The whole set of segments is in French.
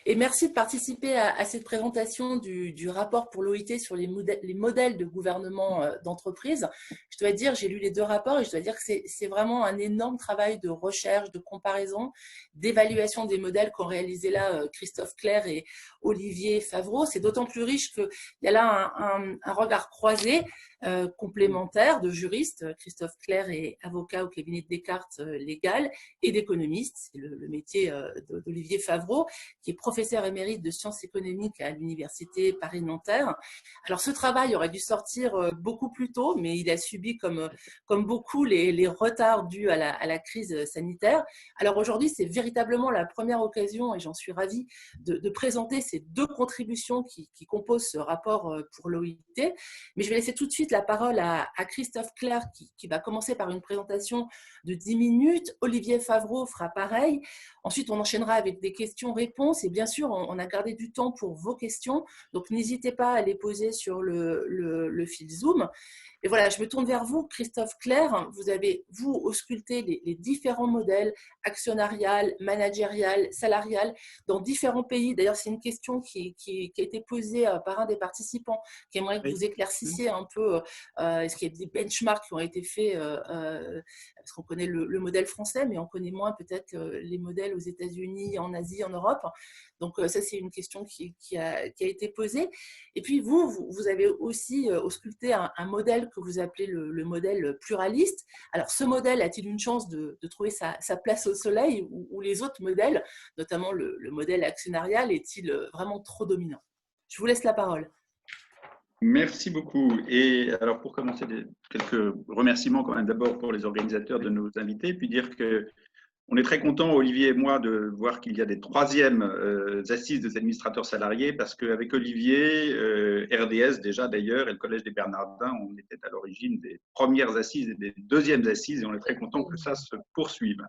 Et merci de participer à cette présentation du rapport pour l'OIT sur les modèles de gouvernement d'entreprise. Je dois dire, j'ai lu les deux rapports et je dois dire que c'est vraiment un énorme travail de recherche, de comparaison, d'évaluation des modèles qu'ont réalisé là Christophe Clerc et Olivier Favreau. C'est d'autant plus riche qu'il y a là un regard croisé complémentaires de juristes. Christophe Clerc est avocat au cabinet de Descartes légal et d'économiste. C'est le métier d'Olivier Favreau, qui est professeur émérite de sciences économiques à l'université Paris-Nanterre. Alors ce travail aurait dû sortir beaucoup plus tôt, mais il a subi comme beaucoup les retards dus à la crise sanitaire. Alors aujourd'hui, c'est véritablement la première occasion, et j'en suis ravie, de présenter ces deux contributions qui composent ce rapport pour l'OIT. Mais je vais laisser tout de suite la parole à Christophe Clerc qui va commencer par une présentation de 10 minutes. Olivier Favreau fera pareil. Ensuite, on enchaînera avec des questions-réponses. Et bien sûr, on a gardé du temps pour vos questions. Donc, n'hésitez pas à les poser sur le fil Zoom. Et voilà, je me tourne vers vous, Christophe Clerc. Vous avez, vous, ausculté les différents modèles actionnarial, managérial, salarial dans différents pays. D'ailleurs, c'est une question qui a été posée par un des participants qui aimerait que vous éclaircissiez un peu est-ce qu'il y a des benchmarks qui ont été faits parce qu'on connaît le modèle français, mais on connaît moins peut-être les modèles aux États-Unis, en Asie, en Europe. Donc ça, c'est une question qui a été posée. Et puis vous avez aussi ausculté un modèle que vous appelez le modèle pluraliste. Alors ce modèle a-t-il une chance de trouver sa place au soleil ou les autres modèles, notamment le modèle actionnarial, est-il vraiment trop dominant? Je vous laisse la parole. Merci beaucoup. Et alors, pour commencer, quelques remerciements quand même d'abord pour les organisateurs de nous inviter, puis dire que on est très content, Olivier et moi, de voir qu'il y a des troisièmes assises des administrateurs salariés, parce qu'avec Olivier, RDS déjà d'ailleurs, et le Collège des Bernardins, on était à l'origine des premières assises et des deuxièmes assises, et on est très content que ça se poursuive.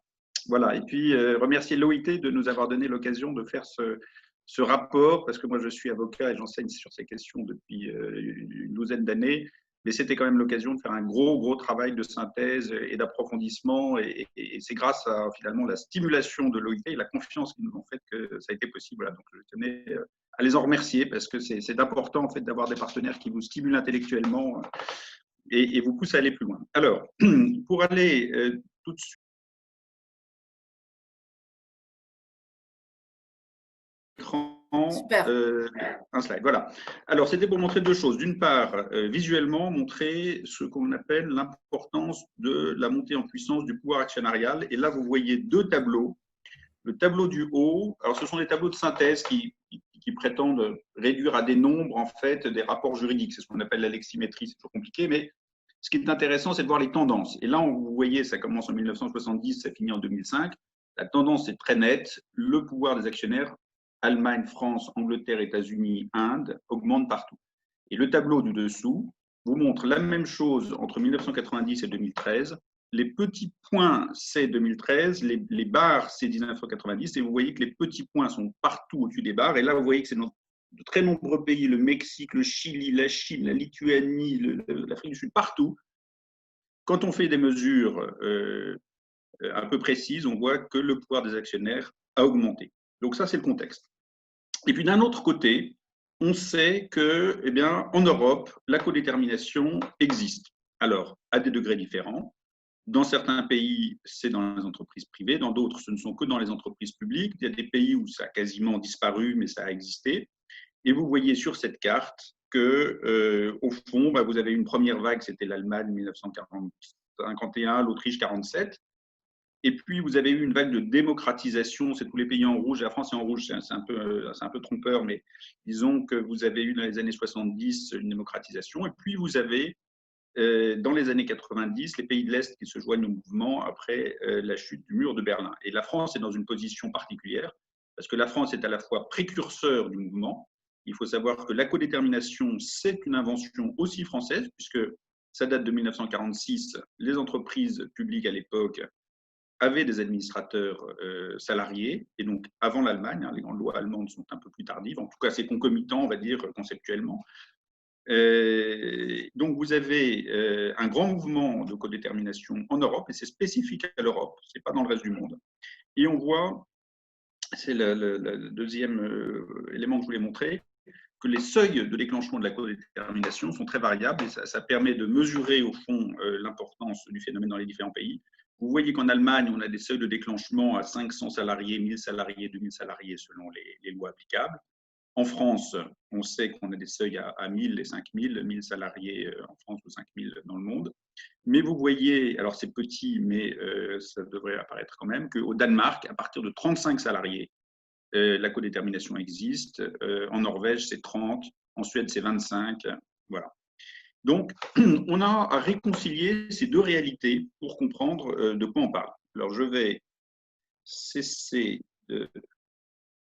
Voilà. Et puis, remercier l'OIT de nous avoir donné l'occasion de faire ce rapport, parce que moi je suis avocat et j'enseigne sur ces questions depuis une douzaine d'années, mais c'était quand même l'occasion de faire un gros travail de synthèse et d'approfondissement, et c'est grâce à finalement la stimulation de l'OIT et la confiance qu'ils nous ont fait que ça a été possible. Voilà. Donc je tenais à les en remercier, parce que c'est important en fait d'avoir des partenaires qui vous stimulent intellectuellement et vous poussent à aller plus loin. Alors, pour aller tout de suite, un slide, voilà. Alors, c'était pour montrer deux choses. D'une part, visuellement, montrer ce qu'on appelle l'importance de la montée en puissance du pouvoir actionnarial. Et là, vous voyez deux tableaux. Le tableau du haut, alors ce sont des tableaux de synthèse qui prétendent réduire à des nombres, en fait, des rapports juridiques. C'est ce qu'on appelle la leximétrie, c'est trop compliqué, mais ce qui est intéressant, c'est de voir les tendances. Et là, vous voyez, ça commence en 1970, ça finit en 2005. La tendance est très nette. Le pouvoir des actionnaires, Allemagne, France, Angleterre, États-Unis, Inde, augmente partout. Et le tableau du dessous vous montre la même chose entre 1990 et 2013. Les petits points, c'est 2013, les barres, c'est 1990, et vous voyez que les petits points sont partout au-dessus des barres. Et là, vous voyez que c'est dans de très nombreux pays, le Mexique, le Chili, la Chine, la Lituanie, l'Afrique du Sud, partout. Quand on fait des mesures un peu précises, on voit que le pouvoir des actionnaires a augmenté. Donc ça, c'est le contexte. Et puis d'un autre côté, on sait que, eh bien, en Europe, la codétermination existe. Alors, à des degrés différents. Dans certains pays, c'est dans les entreprises privées, dans d'autres, ce ne sont que dans les entreprises publiques. Il y a des pays où ça a quasiment disparu, mais ça a existé. Et vous voyez sur cette carte que, au fond, vous avez une première vague, c'était l'Allemagne 1951, l'Autriche 47. Et puis, vous avez eu une vague de démocratisation, c'est tous les pays en rouge, la France est en rouge, c'est un peu trompeur, mais disons que vous avez eu dans les années 70 une démocratisation. Et puis, vous avez, dans les années 90, les pays de l'Est qui se joignent au mouvement après la chute du mur de Berlin. Et la France est dans une position particulière, parce que la France est à la fois précurseur du mouvement. Il faut savoir que la codétermination, c'est une invention aussi française, puisque ça date de 1946. Les entreprises publiques à l'époque avaient des administrateurs salariés, et donc avant l'Allemagne, les grandes lois allemandes sont un peu plus tardives, en tout cas c'est concomitant, on va dire, conceptuellement. Donc vous avez un grand mouvement de codétermination en Europe, et c'est spécifique à l'Europe, ce n'est pas dans le reste du monde. Et on voit c'est le deuxième élément que je voulais montrer, que les seuils de déclenchement de la codétermination sont très variables et ça permet de mesurer au fond l'importance du phénomène dans les différents pays. Vous voyez qu'en Allemagne, on a des seuils de déclenchement à 500 salariés, 1000 salariés, 2000 salariés selon les lois applicables. En France, on sait qu'on a des seuils à 1000 et 5000, 1000 salariés en France ou 5000 dans le monde. Mais vous voyez, alors c'est petit, mais ça devrait apparaître quand même, qu'au Danemark, à partir de 35 salariés, la codétermination existe. En Norvège, c'est 30. En Suède, c'est 25. Voilà. Donc, on a à réconcilier ces deux réalités pour comprendre de quoi on parle. Alors, je vais cesser de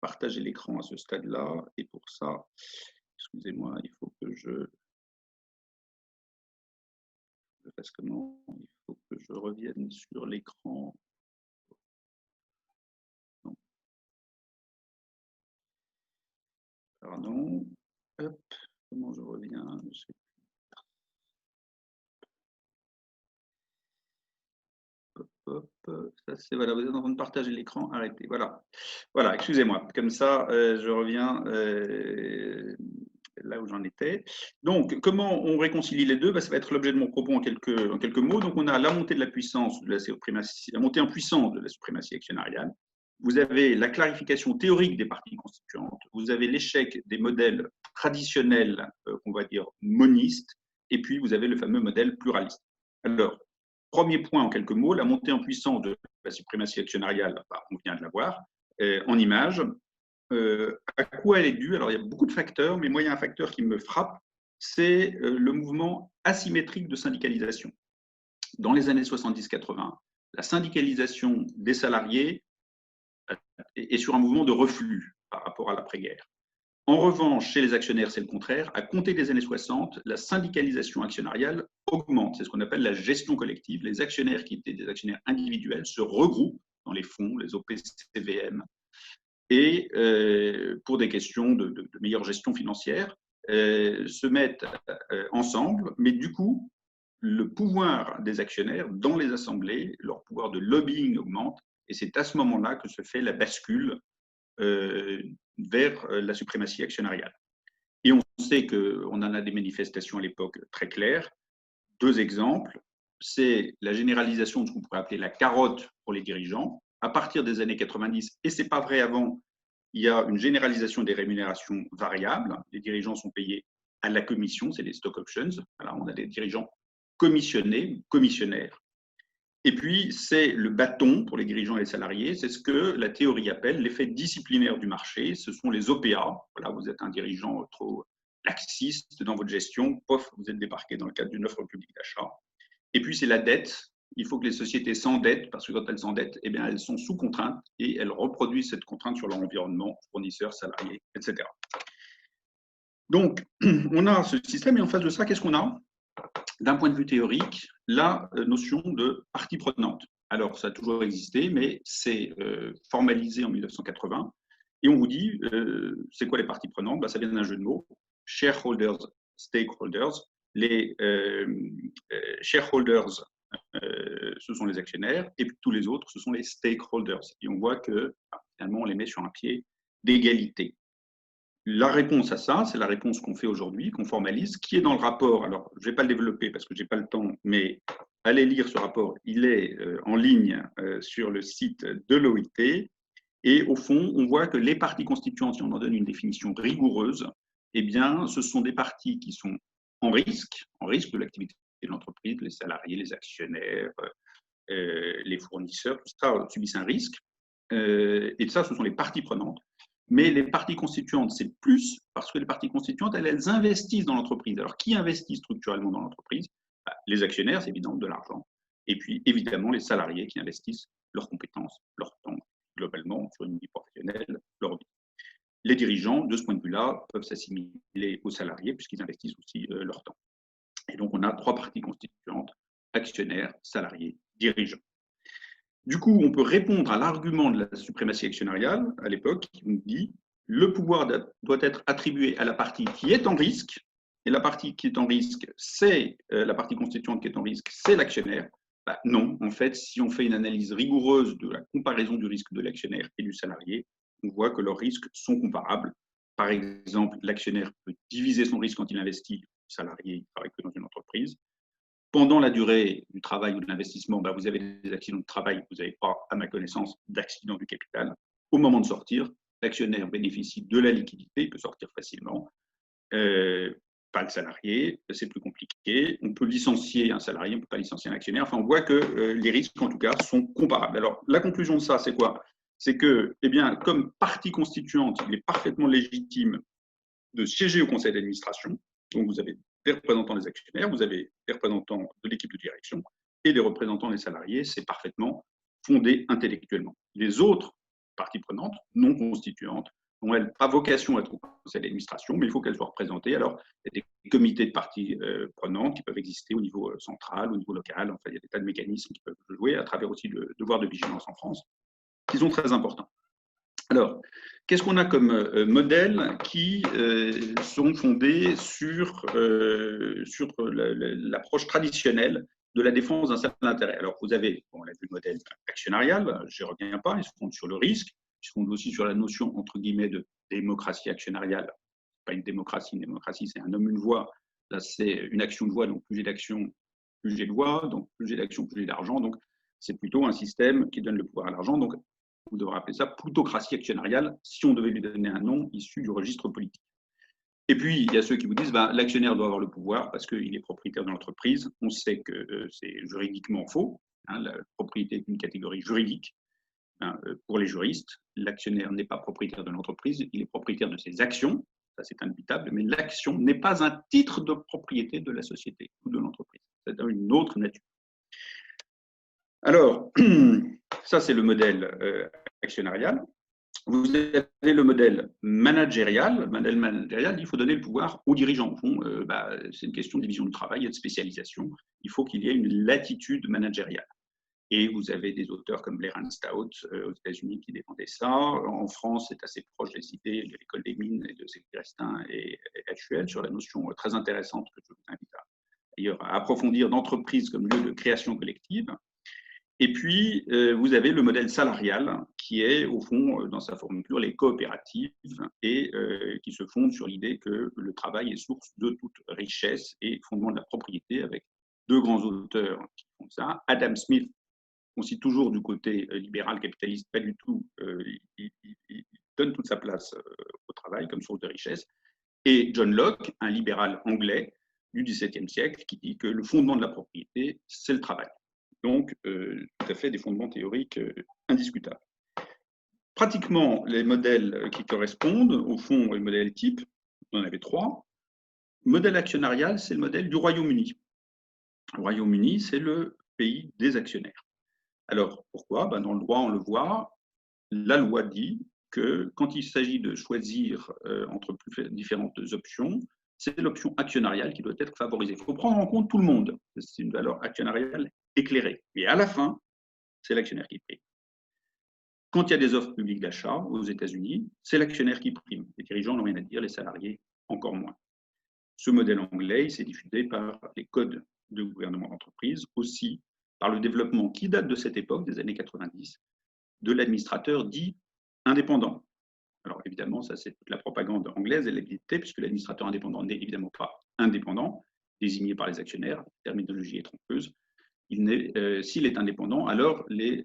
partager l'écran à ce stade-là. Et pour ça, excusez-moi, il faut que je fasse comment? Il faut que je revienne sur l'écran. Pardon. Hop, comment je reviens? Hop, ça c'est voilà, vous êtes en train de partager l'écran, arrêtez. Voilà, voilà, excusez-moi. Comme ça, je reviens là où j'en étais. Donc, comment on réconcilie les deux? Ça va être l'objet de mon propos en quelques mots. Donc, on a la montée de la puissance de la suprématie, la montée en puissance de la suprématie actionnariale. Vous avez la clarification théorique des parties constituantes. Vous avez l'échec des modèles traditionnels, on va dire monistes. Et puis, vous avez le fameux modèle pluraliste. Alors, premier point en quelques mots, la montée en puissance de la suprématie actionnariale, on vient de la voir, en images. À quoi elle est due? Alors, il y a beaucoup de facteurs, mais moi, il y a un facteur qui me frappe, c'est le mouvement asymétrique de syndicalisation. Dans les années 70-80, la syndicalisation des salariés est sur un mouvement de reflux par rapport à l'après-guerre. En revanche, chez les actionnaires, c'est le contraire. À compter des années 60, la syndicalisation actionnariale augmente. C'est ce qu'on appelle la gestion collective. Les actionnaires qui étaient des actionnaires individuels se regroupent dans les fonds, les OPCVM, et pour des questions de meilleure gestion financière, se mettent ensemble. Mais du coup, le pouvoir des actionnaires dans les assemblées, leur pouvoir de lobbying augmente. Et c'est à ce moment-là que se fait la bascule vers la suprématie actionnariale. Et on sait qu'on en a des manifestations à l'époque très claires. Deux exemples, c'est la généralisation de ce qu'on pourrait appeler la carotte pour les dirigeants. À partir des années 90, et ce n'est pas vrai avant, il y a une généralisation des rémunérations variables. Les dirigeants sont payés à la commission, c'est les stock options. Alors, on a des dirigeants commissionnés, commissionnaires. Et puis, c'est le bâton pour les dirigeants et les salariés, c'est ce que la théorie appelle l'effet disciplinaire du marché. Ce sont les OPA. Voilà, vous êtes un dirigeant trop laxiste dans votre gestion, pof, vous êtes débarqué dans le cadre d'une offre publique d'achat. Et puis, c'est la dette. Il faut que les sociétés s'endettent, parce que quand elles s'endettent, eh bien, elles sont sous contrainte et elles reproduisent cette contrainte sur leur environnement, fournisseurs, salariés, etc. Donc, on a ce système et en face de ça, qu'est-ce qu'on a? D'un point de vue théorique, la notion de partie prenante. Alors, ça a toujours existé, mais c'est formalisé en 1980. Et on vous dit, c'est quoi les parties prenantes? Ça vient d'un jeu de mots. Shareholders, stakeholders. Les shareholders, ce sont les actionnaires, et puis tous les autres, ce sont les stakeholders. Et on voit que finalement, on les met sur un pied d'égalité. La réponse à ça, c'est la réponse qu'on fait aujourd'hui, qu'on formalise, qui est dans le rapport. Alors, je ne vais pas le développer parce que je n'ai pas le temps, mais allez lire ce rapport. Il est en ligne sur le site de l'OIT. Et au fond, on voit que les parties constituantes, si on en donne une définition rigoureuse, eh bien, ce sont des parties qui sont en risque de l'activité de l'entreprise, les salariés, les actionnaires, les fournisseurs, tout ça subissent un risque. Et ça, ce sont les parties prenantes. Mais les parties constituantes, c'est plus parce que les parties constituantes, elles investissent dans l'entreprise. Alors, qui investit structurellement dans l'entreprise? Les actionnaires, c'est évident, de l'argent. Et puis, évidemment, les salariés qui investissent leurs compétences, leur temps, globalement, sur une vie professionnelle, leur vie. Les dirigeants, de ce point de vue-là, peuvent s'assimiler aux salariés puisqu'ils investissent aussi leur temps. Et donc, on a trois parties constituantes, actionnaires, salariés, dirigeants. Du coup, on peut répondre à l'argument de la suprématie actionnariale, à l'époque, qui nous dit le pouvoir doit être attribué à la partie qui est en risque, et la partie qui est en risque, c'est la partie constituante qui est en risque, c'est l'actionnaire. Non, en fait, si on fait une analyse rigoureuse de la comparaison du risque de l'actionnaire et du salarié, on voit que leurs risques sont comparables. Par exemple, l'actionnaire peut diviser son risque quand il investit, le salarié ne travaille que dans une entreprise. Pendant la durée du travail ou de l'investissement, vous avez des accidents de travail, vous n'avez pas, à ma connaissance, d'accident du capital. Au moment de sortir, l'actionnaire bénéficie de la liquidité, il peut sortir facilement. Pas le salarié, c'est plus compliqué. On peut licencier un salarié, on ne peut pas licencier un actionnaire. Enfin, on voit que les risques, en tout cas, sont comparables. Alors, la conclusion de ça, c'est quoi? C'est que, eh bien, comme partie constituante, il est parfaitement légitime de siéger au conseil d'administration. Donc, vous avez des représentants des actionnaires, vous avez des représentants de l'équipe de direction et des représentants des salariés. C'est parfaitement fondé intellectuellement. Les autres parties prenantes, non constituantes, n'ont elles pas vocation à être au conseil d'administration, mais il faut qu'elles soient représentées. Alors, il y a des comités de parties prenantes qui peuvent exister au niveau central, au niveau local. Enfin, il y a des tas de mécanismes qui peuvent jouer à travers aussi le devoir de vigilance en France, qui sont très importants. Alors, qu'est-ce qu'on a comme modèles qui sont fondés sur l'approche traditionnelle de la défense d'un certain intérêt? Alors, vous avez, on a vu le modèle actionnarial, je n'y reviens pas, il se fonde sur le risque, il se fonde aussi sur la notion, entre guillemets, de démocratie actionnariale. Pas une démocratie, c'est un homme, une voix. Là, c'est une action de voix, donc plus j'ai d'actions, plus j'ai de voix, donc plus j'ai d'actions, plus j'ai d'argent. Donc, c'est plutôt un système qui donne le pouvoir à l'argent. Donc, on devrait appeler ça plutocratie actionnariale, si on devait lui donner un nom issu du registre politique. Et puis, il y a ceux qui vous disent l'actionnaire doit avoir le pouvoir parce qu'il est propriétaire de l'entreprise. On sait que c'est juridiquement faux. La propriété est une catégorie juridique. Pour les juristes, l'actionnaire n'est pas propriétaire de l'entreprise, il est propriétaire de ses actions. Ça, c'est indubitable. Mais l'action n'est pas un titre de propriété de la société ou de l'entreprise. C'est une autre nature. Alors, ça, c'est le modèle actionnarial. Vous avez le modèle managérial. Le modèle managérial, il faut donner le pouvoir aux dirigeants. Au fond, c'est une question de division du travail et de spécialisation. Il faut qu'il y ait une latitude managériale. Et vous avez des auteurs comme Blair and Stout aux États-Unis qui défendaient ça. En France, c'est assez proche des idées de l'école des mines et de Célestin et HUL sur la notion très intéressante que je vous invite d'ailleurs à approfondir d'entreprise comme lieu de création collective. Et puis, vous avez le modèle salarial qui est, au fond, dans sa fourniture, les coopératives et qui se fonde sur l'idée que le travail est source de toute richesse et fondement de la propriété, avec deux grands auteurs qui font ça. Adam Smith, on cite toujours du côté libéral capitaliste, pas du tout, il donne toute sa place au travail comme source de richesse. Et John Locke, un libéral anglais du XVIIe siècle, qui dit que le fondement de la propriété, c'est le travail. Donc, tout à fait des fondements théoriques indiscutables. Pratiquement, les modèles qui correspondent, au fond, les modèles types, on en avait trois. Le modèle actionnarial, c'est le modèle du Royaume-Uni. Le Royaume-Uni, c'est le pays des actionnaires. Alors, pourquoi? Dans le droit, on le voit, la loi dit que quand il s'agit de choisir entre différentes options, c'est l'option actionnariale qui doit être favorisée. Il faut prendre en compte tout le monde. C'est une valeur actionnariale éclairée. Et à la fin, c'est l'actionnaire qui prime. Quand il y a des offres publiques d'achat aux États-Unis, c'est l'actionnaire qui prime. Les dirigeants n'ont rien à dire, les salariés encore moins. Ce modèle anglais, il s'est diffusé par les codes de gouvernement d'entreprise, aussi par le développement qui date de cette époque, des années 90, de l'administrateur dit indépendant. Alors évidemment, ça c'est toute la propagande anglaise et l'habilité, puisque l'administrateur indépendant n'est évidemment pas indépendant, désigné par les actionnaires, la terminologie est trompeuse. S'il est indépendant, alors les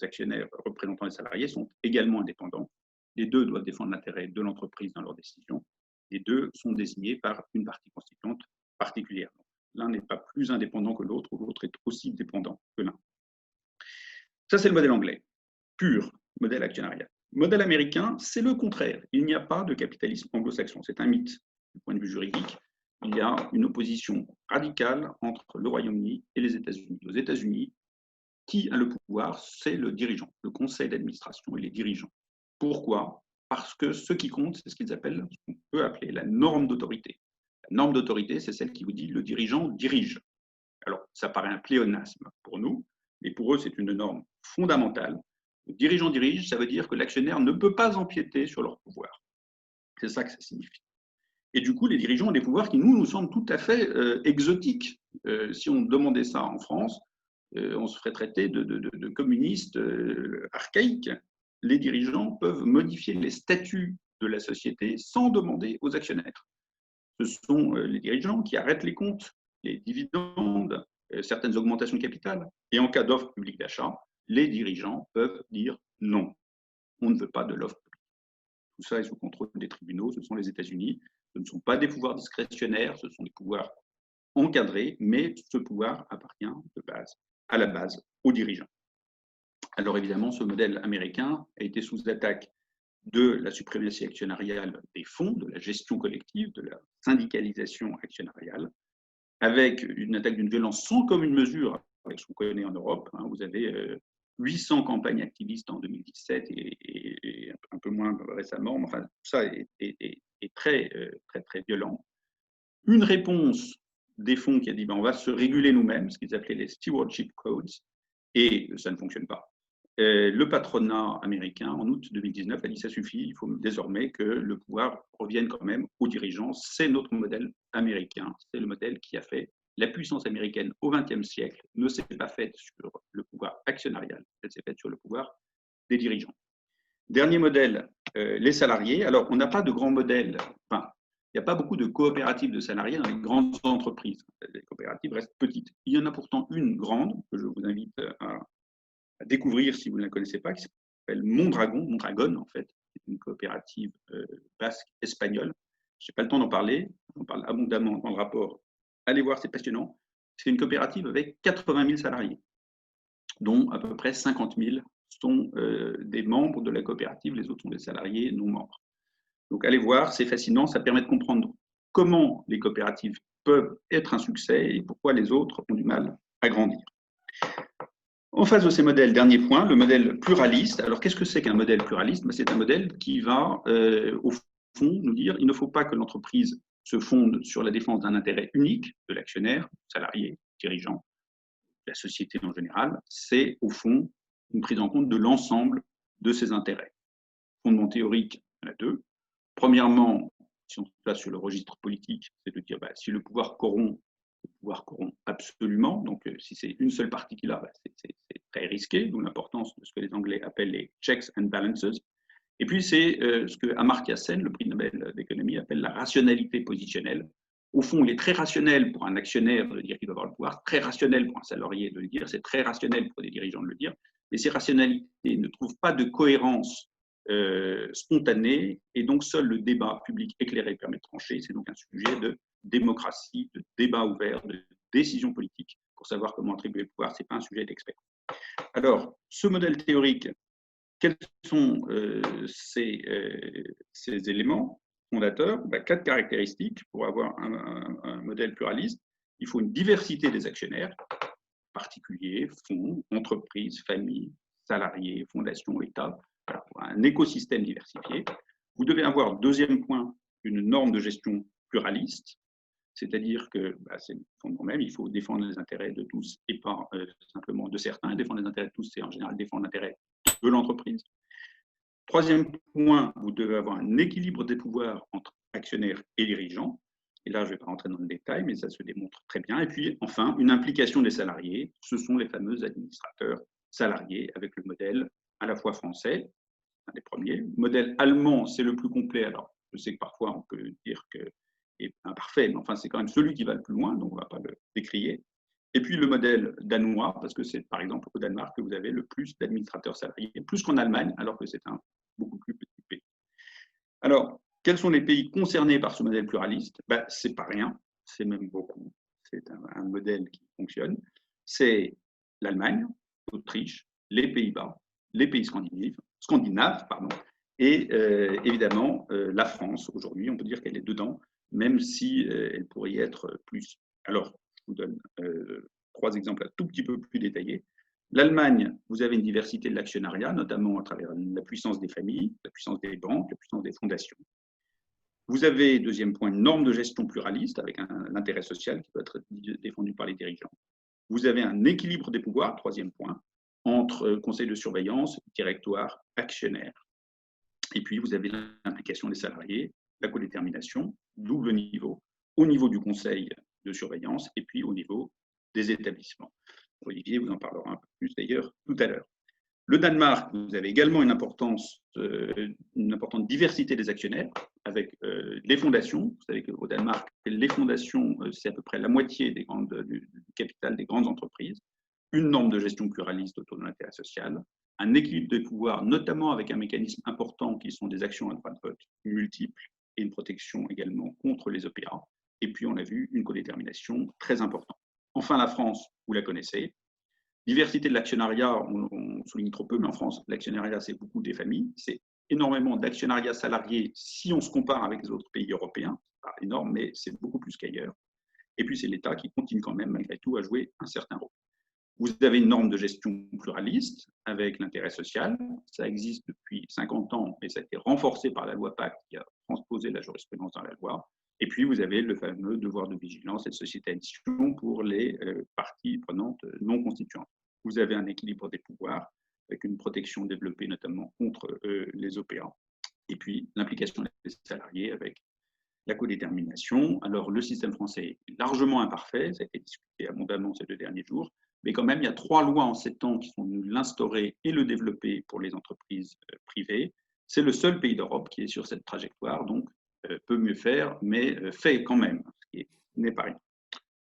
actionnaires représentant les salariés sont également indépendants. Les deux doivent défendre l'intérêt de l'entreprise dans leurs décisions. Les deux sont désignés par une partie constituante particulière. L'un n'est pas plus indépendant que l'autre, ou l'autre est aussi dépendant que l'un. Ça, c'est le modèle anglais, pur modèle actionnarial. Modèle américain, c'est le contraire. Il n'y a pas de capitalisme anglo-saxon. C'est un mythe du point de vue juridique. Il y a une opposition radicale entre le Royaume-Uni et les États-Unis. Aux États-Unis, qui a le pouvoir? C'est le dirigeant, le conseil d'administration et les dirigeants. Pourquoi? Parce que ce qui compte, c'est ce qu'ils appellent, ce qu'on peut appeler la norme d'autorité. La norme d'autorité, c'est celle qui vous dit le dirigeant dirige. Alors, ça paraît un pléonasme pour nous, mais pour eux, c'est une norme fondamentale. Le dirigeant dirige, ça veut dire que l'actionnaire ne peut pas empiéter sur leur pouvoir. C'est ça que ça signifie. Et du coup, les dirigeants ont des pouvoirs qui nous semblent tout à fait exotiques. Si on demandait ça en France, on se ferait traiter de communistes archaïques. les dirigeants peuvent modifier les statuts de la société sans demander aux actionnaires. Ce sont les dirigeants qui arrêtent les comptes, les dividendes, certaines augmentations de capital. Et en cas d'offre publique d'achat, les dirigeants peuvent dire non, on ne veut pas de l'offre publique. Tout ça est sous contrôle des tribunaux, ce sont les États-Unis. Ce ne sont pas des pouvoirs discrétionnaires, ce sont des pouvoirs encadrés, mais ce pouvoir appartient à la base aux dirigeants. Alors évidemment, ce modèle américain a été sous attaque de la suprématie actionnariale des fonds, de la gestion collective, de la syndicalisation actionnariale, avec une attaque d'une violence sans commune mesure avec ce qu'on connaît en Europe. Vous avez 800 campagnes activistes en 2017 et un peu moins récemment. Enfin, tout ça est très, très, très violent. Une réponse des fonds qui a dit on va se réguler nous-mêmes, ce qu'ils appelaient les stewardship codes, et ça ne fonctionne pas. Le patronat américain, en août 2019, a dit ça suffit, il faut désormais que le pouvoir revienne quand même aux dirigeants. C'est notre modèle américain, c'est le modèle qui a fait la puissance américaine au XXe siècle ne s'est pas faite sur le pouvoir actionnarial, elle s'est faite sur le pouvoir des dirigeants. Dernier modèle, les salariés. Alors, on n'a pas de grand modèle, enfin, il n'y a pas beaucoup de coopératives de salariés dans les grandes entreprises. Les coopératives restent petites. Il y en a pourtant une grande, que je vous invite à découvrir si vous ne la connaissez pas, qui s'appelle Mondragon, en fait, c'est une coopérative basque espagnole. Je n'ai pas le temps d'en parler, on parle abondamment dans le rapport. Allez voir, c'est passionnant. C'est une coopérative avec 80 000 salariés, dont à peu près 50 000 sont des membres de la coopérative, les autres sont des salariés non membres. Donc allez voir, c'est fascinant, ça permet de comprendre comment les coopératives peuvent être un succès et pourquoi les autres ont du mal à grandir. En face de ces modèles, dernier point, le modèle pluraliste. Alors, qu'est-ce que c'est qu'un modèle pluraliste? C'est un modèle qui va, au fond, nous dire qu'il ne faut pas que l'entreprise se fonde sur la défense d'un intérêt unique de l'actionnaire, salarié, dirigeant, la société en général. C'est, au fond, une prise en compte de l'ensemble de ses intérêts. Fondement théorique, il y en a deux. Premièrement, si on se place sur le registre politique, c'est de dire si le pouvoir corrompt, absolument. Donc, si c'est une seule partie qui l'a, c'est très risqué, d'où l'importance de ce que les Anglais appellent les checks and balances. Et puis, c'est ce que Amartya Sen, le prix Nobel d'économie, appelle la rationalité positionnelle. Au fond, il est très rationnel pour un actionnaire de dire qu'il doit avoir le pouvoir, très rationnel pour un salarié de le dire, c'est très rationnel pour des dirigeants de le dire, mais ces rationalités ne trouvent pas de cohérence spontanée, et donc seul le débat public éclairé permet de trancher. C'est donc un sujet de démocratie, de débat ouvert, de décision politique pour savoir comment attribuer le pouvoir. Ce n'est pas un sujet d'expert. Alors, ce modèle théorique, quels sont ces éléments fondateurs? 4 caractéristiques pour avoir un modèle pluraliste. Il faut une diversité des actionnaires, particuliers, fonds, entreprises, familles, salariés, fondations, États, un écosystème diversifié. Vous devez avoir, deuxième point, une norme de gestion pluraliste, c'est-à-dire que c'est le fondement même, il faut défendre les intérêts de tous et pas simplement de certains. Défendre les intérêts de tous, c'est en général défendre l'intérêt de l'entreprise. Troisième point, vous devez avoir un équilibre des pouvoirs entre actionnaires et dirigeants. Et là, je ne vais pas rentrer dans le détail, mais ça se démontre très bien. Et puis, enfin, une implication des salariés. Ce sont les fameux administrateurs salariés avec le modèle à la fois français, un des premiers. Le modèle allemand, c'est le plus complet. Alors, je sais que parfois, on peut dire qu'il est imparfait, mais enfin, c'est quand même celui qui va le plus loin, donc on ne va pas le décrier. Et puis, le modèle danois, parce que c'est, par exemple, au Danemark que vous avez le plus d'administrateurs salariés, plus qu'en Allemagne, alors que c'est un beaucoup plus petit pays. Alors, quels sont les pays concernés par ce modèle pluraliste? Ce n'est pas rien, c'est même beaucoup. C'est un modèle qui fonctionne. C'est l'Allemagne, l'Autriche, les Pays-Bas, les pays scandinaves, et évidemment la France. Aujourd'hui, on peut dire qu'elle est dedans, même si elle pourrait y être plus. Alors, je vous donne 3 exemples un tout petit peu plus détaillés. L'Allemagne, vous avez une diversité de l'actionnariat, notamment à travers la puissance des familles, la puissance des banques, la puissance des fondations. Vous avez, deuxième point, une norme de gestion pluraliste avec un intérêt social qui peut être défendu par les dirigeants. Vous avez un équilibre des pouvoirs, troisième point, entre conseil de surveillance, directoire, actionnaire. Et puis, vous avez l'implication des salariés, la codétermination, double niveau, au niveau du conseil de surveillance et puis au niveau des établissements. Olivier vous en parlera un peu plus d'ailleurs tout à l'heure. Le Danemark, vous avez également une importante diversité des actionnaires avec les fondations. Vous savez qu'au Danemark, les fondations, c'est à peu près la moitié du capital des grandes entreprises. Une norme de gestion pluraliste autour de l'intérêt social, un équilibre des pouvoirs, notamment avec un mécanisme important qui sont des actions à droit de vote multiples et une protection également contre les OPA. Et puis, on a vu une codétermination très importante. Enfin, la France, vous la connaissez. Diversité de l'actionnariat, on souligne trop peu, mais en France, l'actionnariat, c'est beaucoup des familles. C'est énormément d'actionnariat salarié si on se compare avec les autres pays européens. Pas énorme, mais c'est beaucoup plus qu'ailleurs. Et puis, c'est l'État qui continue quand même, malgré tout, à jouer un certain rôle. Vous avez une norme de gestion pluraliste avec l'intérêt social. Ça existe depuis 50 ans, mais ça a été renforcé par la loi Pacte qui a transposé la jurisprudence dans la loi. Et puis, vous avez le fameux devoir de vigilance et de société à mission pour les parties prenantes non constituantes. Vous avez un équilibre des pouvoirs avec une protection développée notamment contre les OPA. Et puis, l'implication des salariés avec la codétermination. Alors, le système français est largement imparfait. Ça a été discuté abondamment ces 2 derniers jours. Mais quand même, il y a 3 lois en 7 ans qui sont venues l'instaurer et le développer pour les entreprises privées. C'est le seul pays d'Europe qui est sur cette trajectoire. Donc, peut mieux faire, mais fait quand même, ce qui n'est pas rien.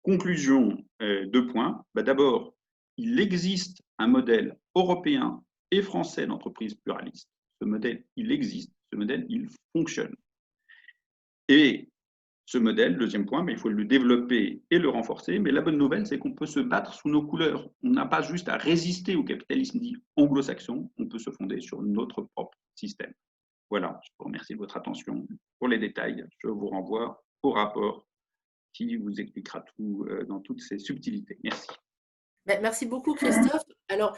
Conclusion, 2 points. D'abord, il existe un modèle européen et français d'entreprise pluraliste. Ce modèle, il existe. Ce modèle, il fonctionne. Et ce modèle, deuxième point, mais il faut le développer et le renforcer. Mais la bonne nouvelle, c'est qu'on peut se battre sous nos couleurs. On n'a pas juste à résister au capitalisme dit anglo-saxon, on peut se fonder sur notre propre système. Voilà, je vous remercie de votre attention. Pour les détails, je vous renvoie au rapport qui vous expliquera tout dans toutes ses subtilités. Merci. Merci beaucoup, Christophe. Alors,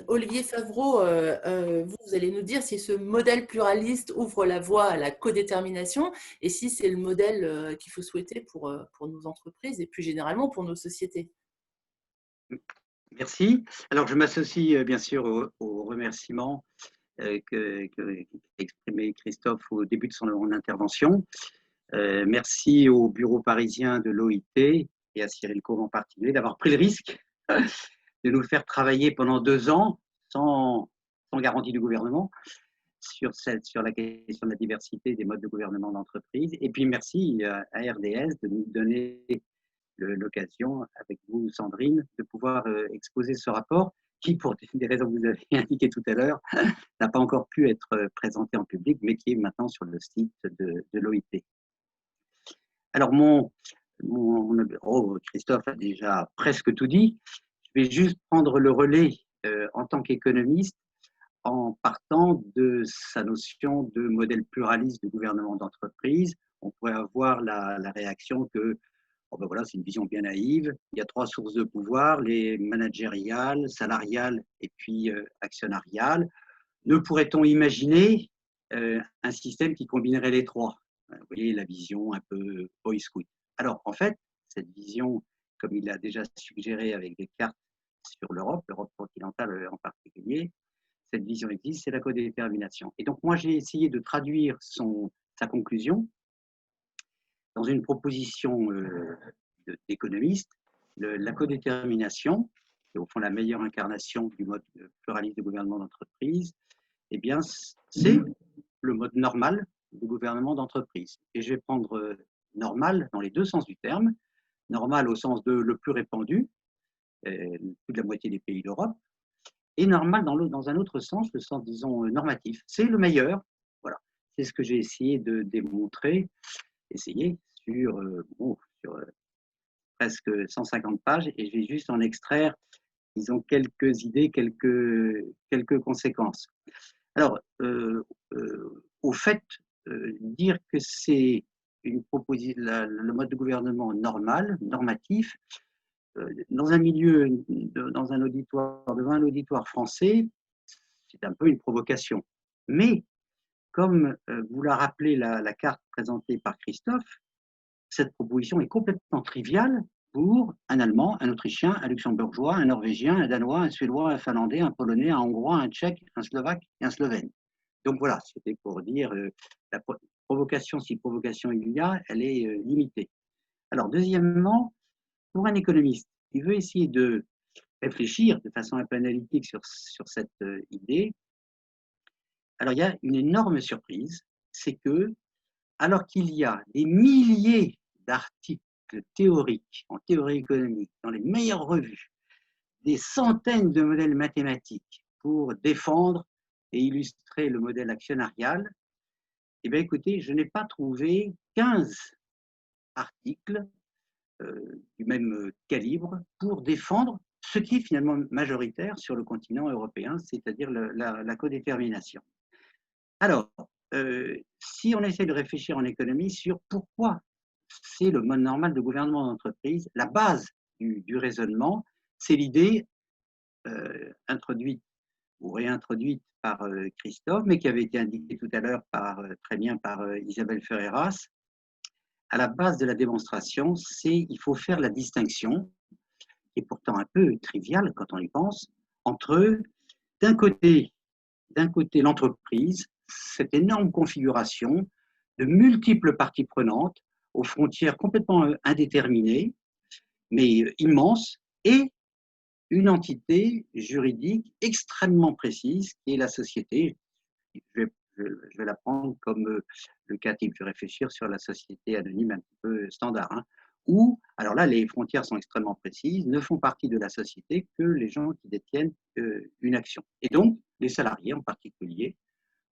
Olivier Favreau, vous allez nous dire si ce modèle pluraliste ouvre la voie à la codétermination et si c'est le modèle qu'il faut souhaiter pour nos entreprises et plus généralement pour nos sociétés. Merci. Alors, je m'associe bien sûr aux remerciements qu'a exprimé Christophe au début de son intervention. Merci au bureau parisien de l'OIT et à Cyril Cove en particulier d'avoir pris le risque de nous faire travailler pendant 2 ans sans garantie du gouvernement sur la question de la diversité des modes de gouvernement d'entreprise. Et puis merci à RDS de nous donner l'occasion, avec vous Sandrine, de pouvoir exposer ce rapport qui, pour des raisons que vous avez indiquées tout à l'heure, n'a pas encore pu être présenté en public, mais qui est maintenant sur le site de l'OIT. Alors, Christophe a déjà presque tout dit. Je vais juste prendre le relais en tant qu'économiste en partant de sa notion de modèle pluraliste de gouvernement d'entreprise. On pourrait avoir la réaction que voilà, c'est une vision bien naïve. Il y a 3 sources de pouvoir, les managériales, salariales et puis actionnariales. Ne pourrait-on imaginer un système qui combinerait les 3? Vous voyez la vision un peu Boy Scout. Alors, en fait, cette vision, comme il l'a déjà suggéré avec des cartes sur l'Europe continentale en particulier, cette vision existe, c'est la codétermination. Et donc, moi, j'ai essayé de traduire sa conclusion dans une proposition d'économiste. La codétermination, qui est au fond la meilleure incarnation du mode pluraliste de gouvernement d'entreprise, eh bien, c'est le mode normal de gouvernement d'entreprise. Et je vais prendre normal dans les 2 sens du terme. Normal au sens de le plus répandu, plus de la moitié des pays d'Europe, et normal dans un autre sens, le sens, disons, normatif. C'est le meilleur. Voilà. C'est ce que j'ai essayé de démontrer, sur presque 150 pages, et je vais juste en extraire, disons, quelques idées, quelques conséquences. Alors, au fait, dire que c'est le mode de gouvernement normal, normatif, dans un milieu, devant un auditoire français, c'est un peu une provocation. Mais, comme vous l'a rappelé la carte présentée par Christophe, cette proposition est complètement triviale pour un Allemand, un Autrichien, un Luxembourgeois, un Norvégien, un Danois, un Suédois, un Finlandais, un Polonais, un Hongrois, un Tchèque, un Slovaque et un Slovène. Donc voilà, c'était pour dire la provocation, si provocation il y a, elle est limitée. Alors deuxièmement, pour un économiste qui veut essayer de réfléchir de façon un peu analytique sur cette idée, alors il y a une énorme surprise, c'est que, alors qu'il y a des milliers d'articles théoriques, en théorie économique, dans les meilleures revues, des centaines de modèles mathématiques pour défendre et illustrer le modèle actionnarial, eh bien écoutez, je n'ai pas trouvé 15 articles du même calibre pour défendre ce qui est finalement majoritaire sur le continent européen, c'est-à-dire la codétermination. Alors, si on essaie de réfléchir en économie sur pourquoi c'est le mode normal de gouvernement d'entreprise, la base du raisonnement, c'est l'idée introduite ou réintroduite par Christophe, mais qui avait été indiquée tout à l'heure très bien par Isabelle Ferreras. À la base de la démonstration, c'est qu'il faut faire la distinction, qui est pourtant un peu triviale quand on y pense, entre d'un côté l'entreprise, cette énorme configuration de multiples parties prenantes aux frontières complètement indéterminées, mais immenses, et une entité juridique extrêmement précise qui est la société. Je vais la prendre comme le cas type, je vais réfléchir sur la société anonyme un petit peu standard, hein, où, alors là, les frontières sont extrêmement précises, ne font partie de la société que les gens qui détiennent une action. Et donc, les salariés en particulier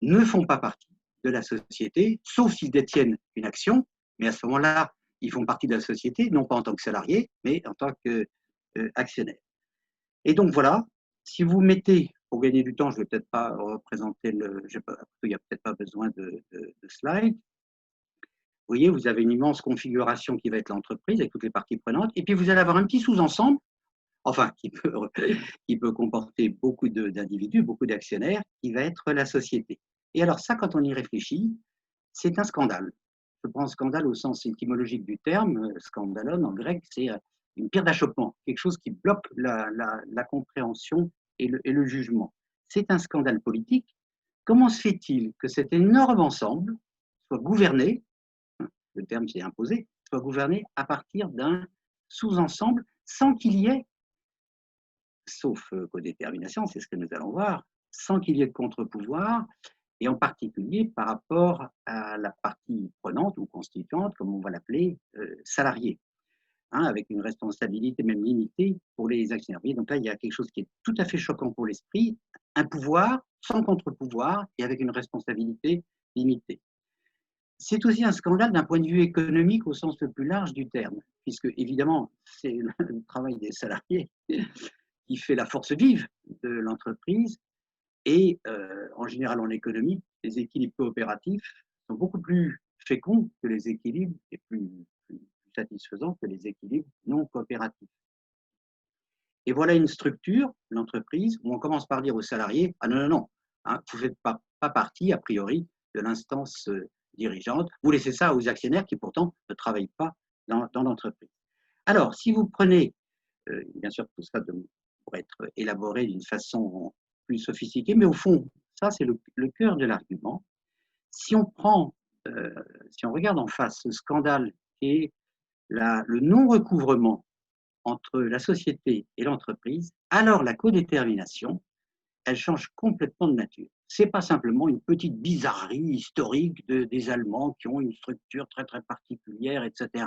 ne font pas partie de la société, sauf s'ils détiennent une action, mais à ce moment-là, ils font partie de la société, non pas en tant que salariés, mais en tant qu'actionnaires. Et donc voilà, si vous mettez, pour gagner du temps, je ne vais peut-être pas représenter il n'y a peut-être pas besoin de slide. Vous voyez, vous avez une immense configuration qui va être l'entreprise avec toutes les parties prenantes, et puis vous allez avoir un petit sous-ensemble, enfin, qui peut comporter beaucoup d'individus, beaucoup d'actionnaires, qui va être la société. Et alors ça, quand on y réfléchit, c'est un scandale. Je prends scandale au sens étymologique du terme, scandalon en grec, c'est une pierre d'achoppement, quelque chose qui bloque la compréhension et le jugement. C'est un scandale politique. Comment se fait-il que cet énorme ensemble soit gouverné, le terme s'est imposé, soit gouverné à partir d'un sous-ensemble sans qu'il y ait, sauf codétermination, c'est ce que nous allons voir, sans qu'il y ait de contre-pouvoir, et en particulier par rapport à la partie prenante ou constituante, comme on va l'appeler, salariée, hein, avec une responsabilité même limitée pour les actionnaires. Donc là, il y a quelque chose qui est tout à fait choquant pour l'esprit, un pouvoir sans contre-pouvoir et avec une responsabilité limitée. C'est aussi un scandale d'un point de vue économique au sens le plus large du terme, puisque évidemment, c'est le travail des salariés qui fait la force vive de l'entreprise. Et en général, en économie, les équilibres coopératifs sont beaucoup plus féconds que les équilibres et plus satisfaisants que les équilibres non coopératifs. Et voilà une structure, l'entreprise, où on commence par dire aux salariés, ah non, non, non, hein, vous ne faites pas partie, a priori, de l'instance dirigeante, vous laissez ça aux actionnaires qui pourtant ne travaillent pas dans l'entreprise. Alors, si vous prenez, bien sûr, tout ça pourrait être élaboré d'une façon plus sophistiquée, mais au fond, ça c'est le cœur de l'argument. Si on regarde en face ce scandale qui est le non-recouvrement entre la société et l'entreprise, alors la codétermination, elle change complètement de nature. Ce n'est pas simplement une petite bizarrerie historique des Allemands qui ont une structure très très particulière, etc.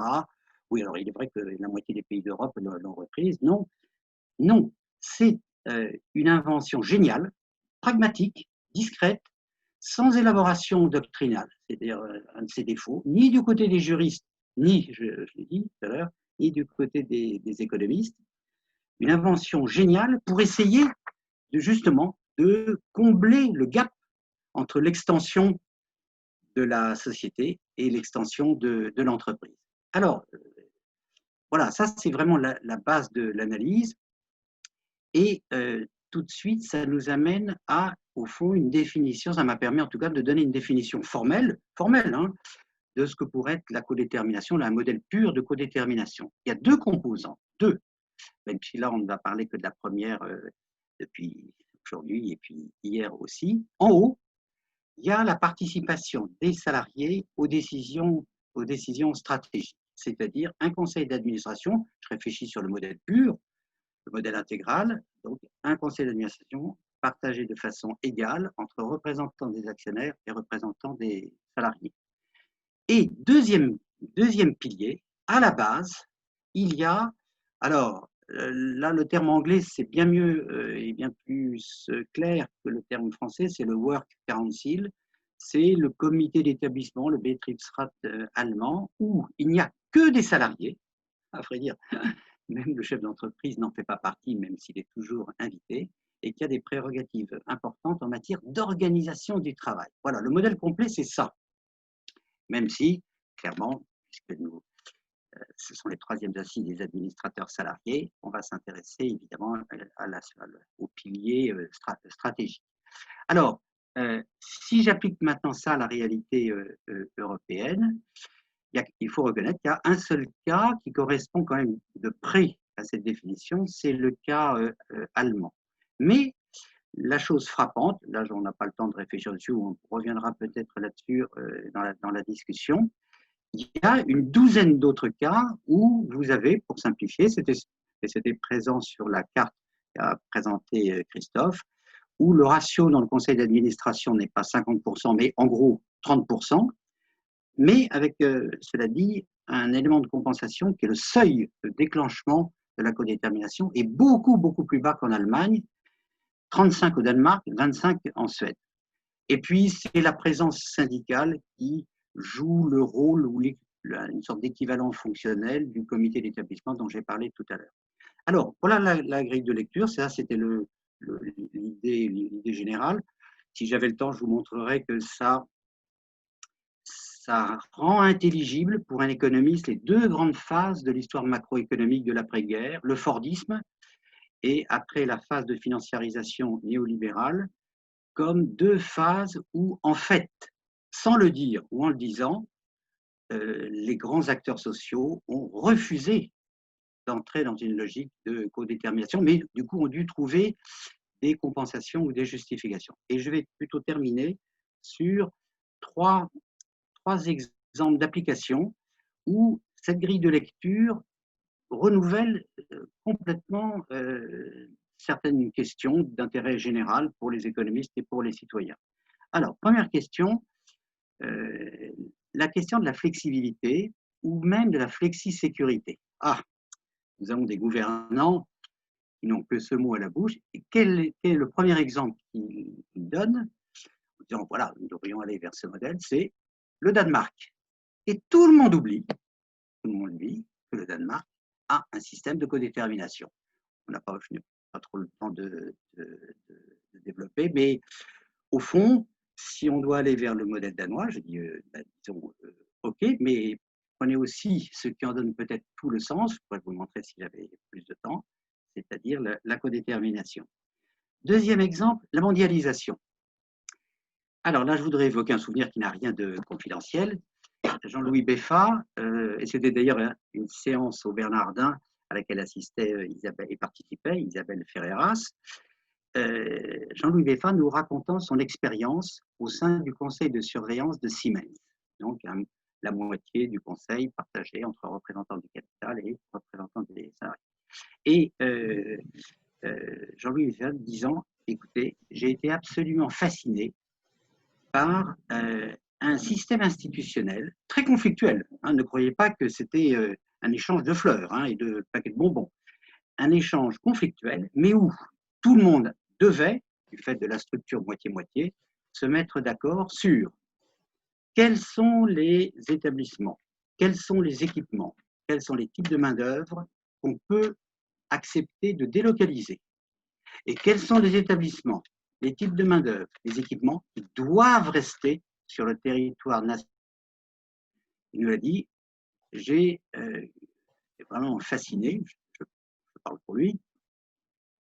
Oui, alors il est vrai que la moitié des pays d'Europe l'ont reprise. Non, non, c'est une invention géniale, pragmatique, discrète, sans élaboration doctrinale, c'est-à-dire un de ses défauts, ni du côté des juristes, ni, je l'ai dit tout à l'heure, ni du côté des économistes. Une invention géniale pour essayer justement de combler le gap entre l'extension de la société et l'extension de l'entreprise. Alors, voilà, ça c'est vraiment la base de l'analyse. Et tout de suite, ça nous amène à, au fond, une définition, ça m'a permis en tout cas de donner une définition formelle hein, de ce que pourrait être la codétermination, un modèle pur de codétermination. Il y a deux composants, même si là on ne va parler que de la première depuis aujourd'hui et puis hier aussi. En haut, il y a la participation des salariés aux décisions stratégiques, c'est-à-dire un conseil d'administration, je réfléchis sur le modèle pur, le modèle intégral, donc un conseil d'administration partagé de façon égale entre représentants des actionnaires et représentants des salariés. Et deuxième pilier, à la base, il y a, alors là le terme anglais c'est bien mieux et bien plus clair que le terme français, c'est le Work Council, c'est le comité d'établissement, le Betriebsrat allemand, où il n'y a que des salariés, à vrai dire, même le chef d'entreprise n'en fait pas partie, même s'il est toujours invité, et qui a des prérogatives importantes en matière d'organisation du travail. Voilà, le modèle complet, c'est ça. Même si, clairement, puisque ce sont les troisièmes assises des administrateurs salariés, on va s'intéresser évidemment au pilier stratégique. Alors, si j'applique maintenant ça à la réalité européenne, il faut reconnaître qu'il y a un seul cas qui correspond quand même de près à cette définition, c'est le cas allemand. Mais la chose frappante, là on n'a pas le temps de réfléchir dessus, on reviendra peut-être là-dessus dans la discussion, il y a une douzaine d'autres cas où vous avez, pour simplifier, c'était présent sur la carte qu'a présentée Christophe, où le ratio dans le conseil d'administration n'est pas 50%, mais en gros 30%, mais avec, cela dit, un élément de compensation qui est le seuil de déclenchement de la codétermination est beaucoup, beaucoup plus bas qu'en Allemagne, 35 au Danemark, 25 en Suède. Et puis, c'est la présence syndicale qui joue le rôle ou une sorte d'équivalent fonctionnel du comité d'établissement dont j'ai parlé tout à l'heure. Alors, voilà la grille de lecture, ça c'était l'idée générale. Si j'avais le temps, je vous montrerai que ça rend intelligible pour un économiste les deux grandes phases de l'histoire macroéconomique de l'après-guerre, le Fordisme et après la phase de financiarisation néolibérale, comme deux phases où, en fait, sans le dire ou en le disant, les grands acteurs sociaux ont refusé d'entrer dans une logique de codétermination, mais du coup ont dû trouver des compensations ou des justifications. Et je vais plutôt terminer sur trois exemples d'applications où cette grille de lecture renouvelle complètement certaines questions d'intérêt général pour les économistes et pour les citoyens. Alors, première question, la question de la flexibilité ou même de la flexi-sécurité. Ah, nous avons des gouvernants qui n'ont que ce mot à la bouche. Et quel est le premier exemple qu'ils donnent en disant, voilà, nous devrions aller vers ce modèle, c'est le Danemark. Et tout le monde oublie que le Danemark a un système de codétermination. Je n'ai pas trop le temps de développer, mais au fond, si on doit aller vers le modèle danois, je dis, disons, OK, mais prenez aussi ce qui en donne peut-être tout le sens, je pourrais vous le montrer si j'avais plus de temps, c'est-à-dire la codétermination. Deuxième exemple, la mondialisation. Alors là, je voudrais évoquer un souvenir qui n'a rien de confidentiel. Jean-Louis Beffa, et c'était d'ailleurs une séance au Bernardin à laquelle assistait Isabelle et participait Isabelle Ferreras. Jean-Louis Beffa nous racontant son expérience au sein du conseil de surveillance de Siemens, donc la moitié du conseil partagé entre représentants du capital et représentants des salariés. Et Jean-Louis Beffa disant, écoutez, j'ai été absolument fasciné par un système institutionnel très conflictuel. Hein, ne croyez pas que c'était un échange de fleurs et de paquets de bonbons. Un échange conflictuel, mais où tout le monde devait, du fait de la structure moitié-moitié, se mettre d'accord sur quels sont les établissements, quels sont les équipements, quels sont les types de main-d'œuvre qu'on peut accepter de délocaliser et quels sont les établissements, les types de main-d'œuvre, les équipements qui doivent rester sur le territoire national. Il nous l'a dit, j'ai vraiment fasciné, je parle pour lui,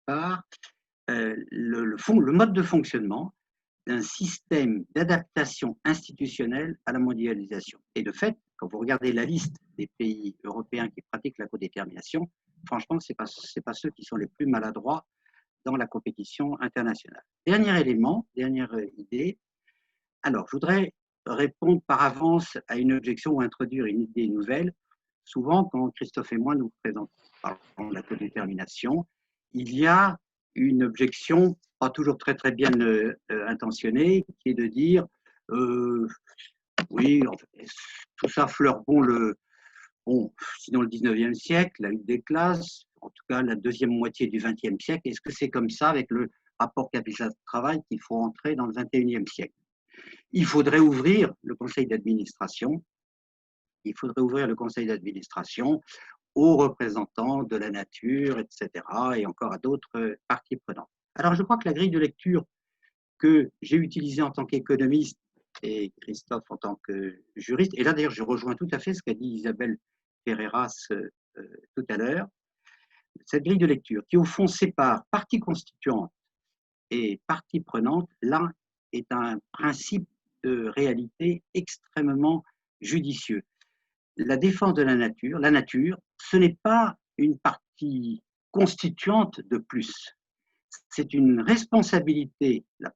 par le mode de fonctionnement d'un système d'adaptation institutionnelle à la mondialisation. Et de fait, quand vous regardez la liste des pays européens qui pratiquent la codétermination, franchement, ce n'est pas ceux qui sont les plus maladroits dans la compétition internationale. Dernier élément, dernière idée. Alors, je voudrais répondre par avance à une objection ou introduire une idée nouvelle. Souvent, quand Christophe et moi nous présentons la codétermination, il y a une objection, pas toujours très très bien intentionnée, qui est de dire oui, en fait, tout ça fleure bon, sinon le 19e siècle, la lutte des classes, en tout cas la deuxième moitié du 20e siècle, est-ce que c'est comme ça avec le rapport capital-travail qu'il faut entrer dans le 21e siècle? Il faudrait ouvrir le conseil d'administration, aux représentants de la nature, etc., et encore à d'autres parties prenantes. Alors je crois que la grille de lecture que j'ai utilisée en tant qu'économiste et Christophe en tant que juriste, et là d'ailleurs je rejoins tout à fait ce qu'a dit Isabelle Ferreras tout à l'heure, cette grille de lecture qui au fond sépare partie constituante et partie prenante, là est un principe de réalité extrêmement judicieux. La défense de la nature, ce n'est pas une partie constituante de plus. C'est une responsabilité, la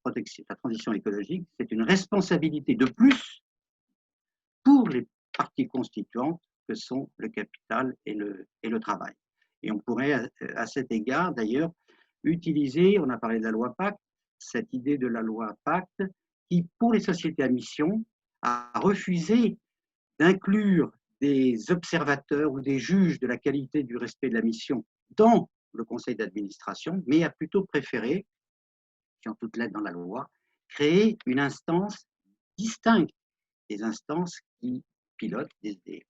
transition écologique, c'est une responsabilité de plus pour les parties constituantes que sont le capital et le travail. Et on pourrait, à cet égard, d'ailleurs, utiliser, on a parlé de la loi Pacte, cette idée de la loi Pacte qui, pour les sociétés à mission, a refusé d'inclure des observateurs ou des juges de la qualité du respect de la mission dans le conseil d'administration, mais a plutôt préféré, qui ont toutes lettres dans la loi, créer une instance distincte des instances qui pilotent, des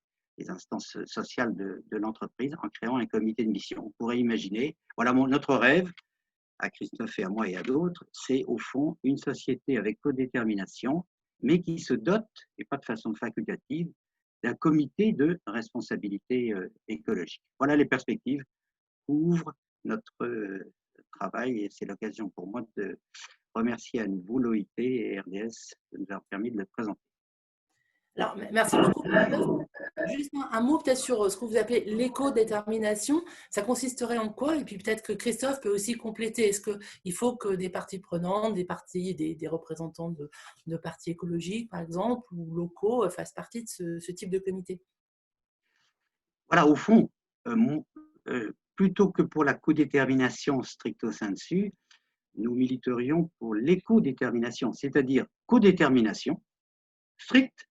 instances sociales de l'entreprise, en créant un comité de mission. On pourrait imaginer, voilà notre rêve, à Christophe et à moi et à d'autres, c'est au fond une société avec codétermination, mais qui se dote, et pas de façon facultative, d'un comité de responsabilité écologique. Voilà les perspectives qu'ouvre notre travail, et c'est l'occasion pour moi de remercier à nouveau l'OIT et RDS de nous avoir permis de le présenter. Alors, merci beaucoup. Juste un mot peut-être sur ce que vous appelez l'éco-détermination. Ça consisterait en quoi? Et puis peut-être que Christophe peut aussi compléter. Est-ce qu'il faut que des parties prenantes, des représentants de partis écologiques, par exemple, ou locaux, fassent partie de ce type de comité? Voilà, au fond, plutôt que pour la codétermination stricto sensu, nous militerions pour l'éco-détermination, c'est-à-dire codétermination stricte,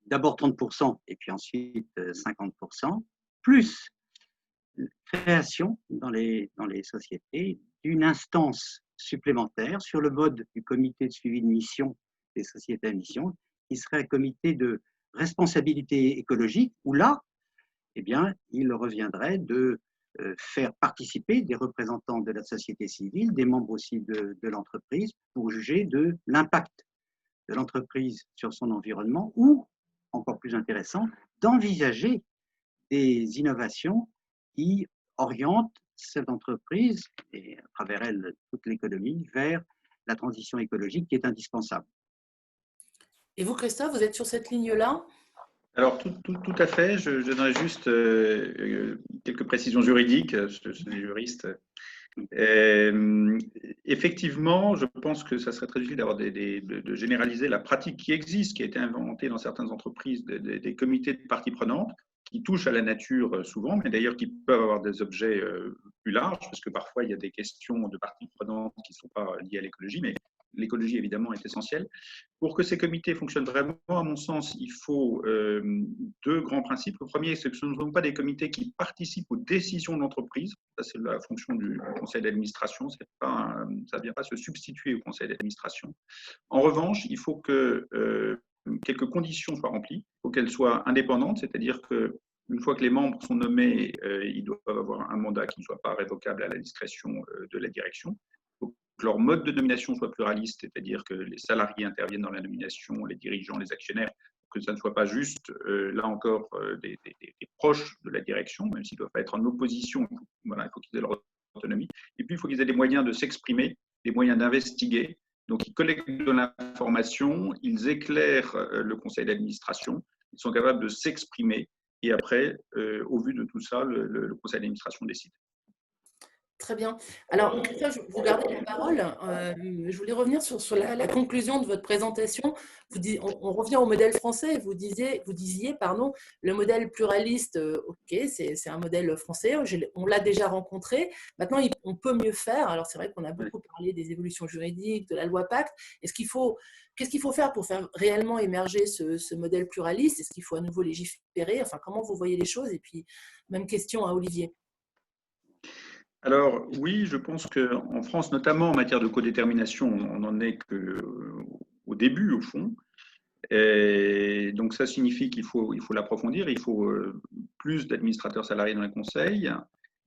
d'abord 30% et puis ensuite 50%, plus création dans les sociétés d'une instance supplémentaire sur le mode du comité de suivi de mission des sociétés à mission, qui serait un comité de responsabilité écologique, où là, eh bien, il reviendrait de faire participer des représentants de la société civile, des membres aussi de l'entreprise, pour juger de l'impact de l'entreprise sur son environnement, ou, encore plus intéressant, d'envisager des innovations qui orientent cette entreprise, et à travers elle toute l'économie, vers la transition écologique qui est indispensable. Et vous, Christophe, vous êtes sur cette ligne-là? Alors, tout à fait. Je donnerai juste quelques précisions juridiques. Je suis juriste. Effectivement, je pense que ça serait très utile d'avoir de généraliser la pratique qui existe, qui a été inventée dans certaines entreprises, des comités de parties prenantes qui touchent à la nature souvent, mais d'ailleurs qui peuvent avoir des objets plus larges, parce que parfois il y a des questions de parties prenantes qui ne sont pas liées à l'écologie, mais l'écologie évidemment est essentielle. Pour que ces comités fonctionnent vraiment, à mon sens, il faut deux grands principes. Le premier, c'est que ce ne sont pas des comités qui participent aux décisions de l'entreprise. Ça, c'est la fonction du conseil d'administration. Ça ne vient pas se substituer au conseil d'administration. En revanche, il faut que quelques conditions soient remplies. Il faut qu'elles soient indépendantes, c'est-à-dire qu'une fois que les membres sont nommés, ils doivent avoir un mandat qui ne soit pas révocable à la discrétion de la direction. Que leur mode de nomination soit pluraliste, c'est-à-dire que les salariés interviennent dans la nomination, les dirigeants, les actionnaires, que ça ne soit pas juste, là encore, des proches de la direction, même s'ils ne doivent pas être en opposition. Voilà, il faut qu'ils aient leur autonomie. Et puis, il faut qu'ils aient des moyens de s'exprimer, des moyens d'investiguer. Donc, ils collectent de l'information, ils éclairent le conseil d'administration, ils sont capables de s'exprimer. Et après, au vu de tout ça, le conseil d'administration décide. Très bien. Alors, Christophe, vous gardez la parole. Je voulais revenir sur la conclusion de votre présentation. On revient au modèle français. Vous disiez, pardon, le modèle pluraliste, ok, c'est un modèle français. On l'a déjà rencontré. Maintenant, on peut mieux faire. Alors, c'est vrai qu'on a Oui. beaucoup parlé des évolutions juridiques, de la loi Pacte. Qu'est-ce qu'il faut faire pour faire réellement émerger ce modèle pluraliste? Est-ce qu'il faut à nouveau légiférer? Enfin, comment vous voyez les choses? Et puis, même question à Olivier. Alors oui, je pense qu'en France, notamment en matière de codétermination, on n'en est qu'au début, au fond. Et donc ça signifie il faut l'approfondir, il faut plus d'administrateurs salariés dans les conseils,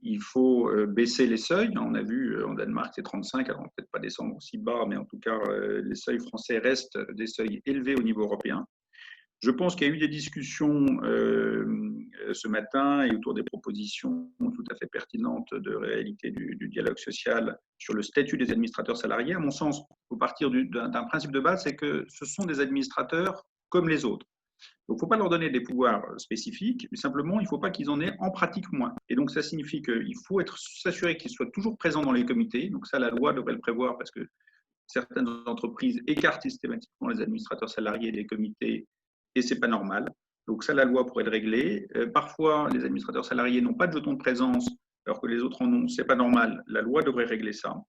il faut baisser les seuils. On a vu en Danemark c'est 35, alors on ne va peut-être pas descendre aussi bas, mais en tout cas les seuils français restent des seuils élevés au niveau européen. Je pense qu'il y a eu des discussions ce matin et autour des propositions tout à fait pertinentes de réalité du dialogue social sur le statut des administrateurs salariés. À mon sens, il faut partir d'un principe de base, c'est que ce sont des administrateurs comme les autres. Donc, il ne faut pas leur donner des pouvoirs spécifiques, mais simplement, il ne faut pas qu'ils en aient en pratique moins. Et donc, ça signifie qu'il faut s'assurer qu'ils soient toujours présents dans les comités. Donc, ça, la loi devrait le prévoir parce que certaines entreprises écartent systématiquement les administrateurs salariés des comités et ce n'est pas normal. Donc ça, la loi pourrait le régler. Parfois, les administrateurs salariés n'ont pas de jeton de présence alors que les autres en ont. Ce n'est pas normal. La loi devrait régler ça.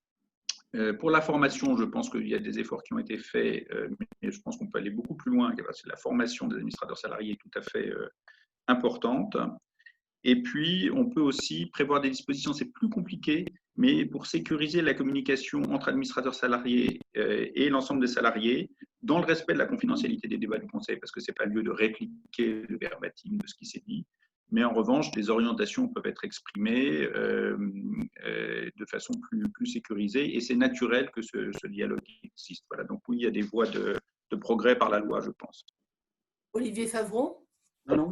Pour la formation, je pense qu'il y a des efforts qui ont été faits, mais je pense qu'on peut aller beaucoup plus loin. La formation des administrateurs salariés est tout à fait importante. Et puis, on peut aussi prévoir des dispositions, c'est plus compliqué, mais pour sécuriser la communication entre administrateurs salariés et l'ensemble des salariés, dans le respect de la confidentialité des débats du Conseil, parce que ce n'est pas le lieu de répliquer le verbatim de ce qui s'est dit, mais en revanche, des orientations peuvent être exprimées de façon plus sécurisée, et c'est naturel que ce dialogue existe. Voilà. Donc oui, il y a des voies de progrès par la loi, je pense. Olivier Favreau? Non,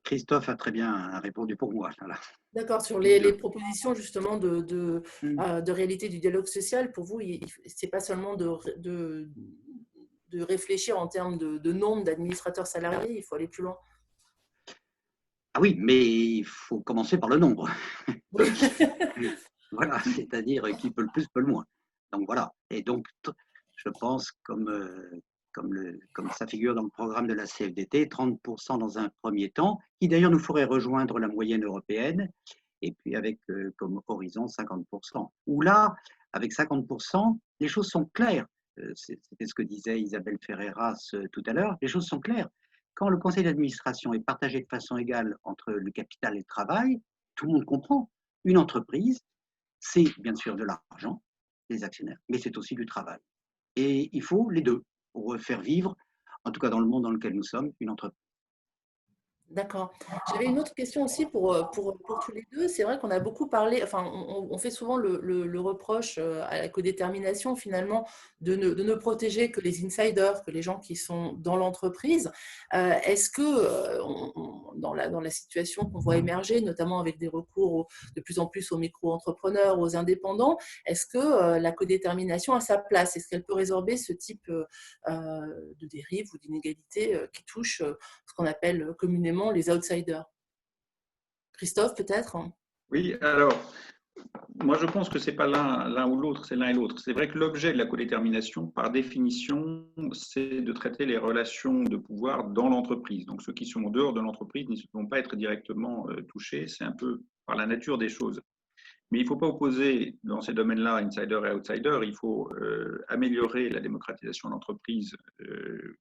Christophe a très bien répondu pour moi. Voilà. D'accord, sur les propositions justement de réalité du dialogue social, pour vous, ce n'est pas seulement de réfléchir en termes de nombre d'administrateurs salariés, il faut aller plus loin. Ah oui, mais il faut commencer par le nombre. Oui. Voilà, c'est-à-dire qui peut le plus, peut le moins. Donc voilà. Et donc, je pense, comme ça figure dans le programme de la CFDT, 30% dans un premier temps, qui d'ailleurs nous ferait rejoindre la moyenne européenne, et puis avec comme horizon 50%. Où là, avec 50%, les choses sont claires. C'était ce que disait Isabelle Ferreras tout à l'heure. Les choses sont claires. Quand le conseil d'administration est partagé de façon égale entre le capital et le travail, tout le monde comprend. Une entreprise, c'est bien sûr de l'argent, des actionnaires, mais c'est aussi du travail. Et il faut les deux pour faire vivre, en tout cas dans le monde dans lequel nous sommes, une entreprise. D'accord. J'avais une autre question aussi pour tous les deux. C'est vrai qu'on a beaucoup parlé, enfin, on fait souvent le reproche à la codétermination finalement de ne protéger que les insiders, que les gens qui sont dans l'entreprise. Est-ce que dans la situation qu'on voit émerger, notamment avec des recours de plus en plus aux micro-entrepreneurs, aux indépendants, est-ce que la codétermination a sa place? Est-ce qu'elle peut résorber ce type de dérive ou d'inégalité qui touche ce qu'on appelle communément les outsiders? Christophe, peut-être? Oui, alors, moi je pense que ce n'est pas l'un ou l'autre, c'est l'un et l'autre. C'est vrai que l'objet de la codétermination, par définition, c'est de traiter les relations de pouvoir dans l'entreprise. Donc ceux qui sont en dehors de l'entreprise ne vont pas être directement touchés, c'est un peu par la nature des choses. Mais il ne faut pas opposer dans ces domaines-là insider et outsider. Il faut améliorer la démocratisation de l'entreprise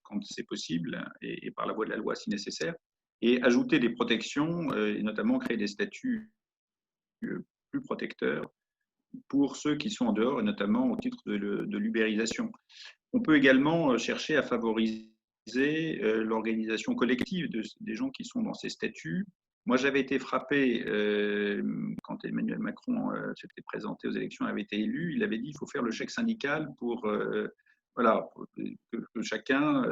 quand c'est possible et par la voie de la loi si nécessaire, et ajouter des protections et notamment créer des statuts plus protecteurs pour ceux qui sont en dehors et notamment au titre de l'ubérisation. On peut également chercher à favoriser l'organisation collective des gens qui sont dans ces statuts. Moi, j'avais été frappé quand Emmanuel Macron s'était présenté aux élections, avait été élu. Il avait dit qu'il faut faire le chèque syndical pour que chacun,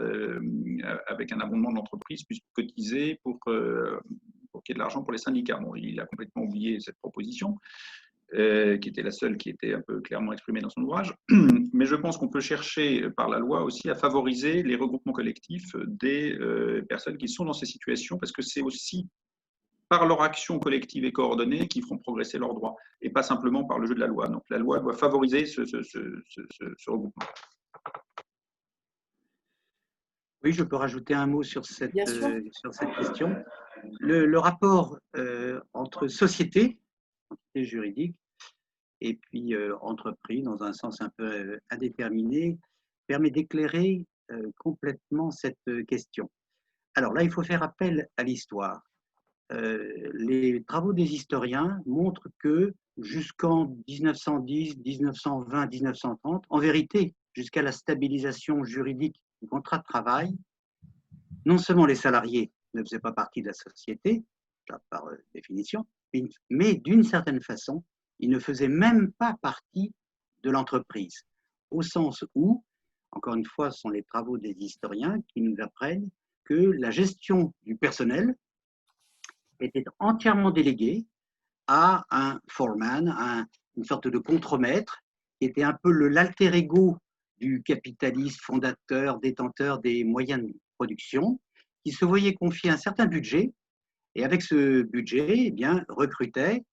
avec un abondement de l'entreprise, puisse cotiser pour qu'il y ait de l'argent pour les syndicats. Bon, il a complètement oublié cette proposition, qui était la seule qui était un peu clairement exprimée dans son ouvrage. Mais je pense qu'on peut chercher par la loi aussi à favoriser les regroupements collectifs des personnes qui sont dans ces situations, parce que c'est aussi par leur action collective et coordonnée qui feront progresser leurs droits, et pas simplement par le jeu de la loi. Donc la loi doit favoriser ce regroupement. Oui, je peux rajouter un mot sur cette Bien sûr. question. Le rapport entre société juridique, et puis entreprise, dans un sens un peu indéterminé, permet d'éclairer complètement cette question. Alors là, il faut faire appel à l'histoire. Les travaux des historiens montrent que jusqu'en 1910, 1920, 1930, en vérité, jusqu'à la stabilisation juridique du contrat de travail, non seulement les salariés ne faisaient pas partie de la société, par définition, mais d'une certaine façon, ils ne faisaient même pas partie de l'entreprise, au sens où, encore une fois, ce sont les travaux des historiens qui nous apprennent que la gestion du personnel était entièrement déléguée à un foreman, une sorte de contremaître, qui était un peu l'alter ego du capitaliste fondateur, détenteur des moyens de production, qui se voyait confier un certain budget, et avec ce budget, eh bien, recrutait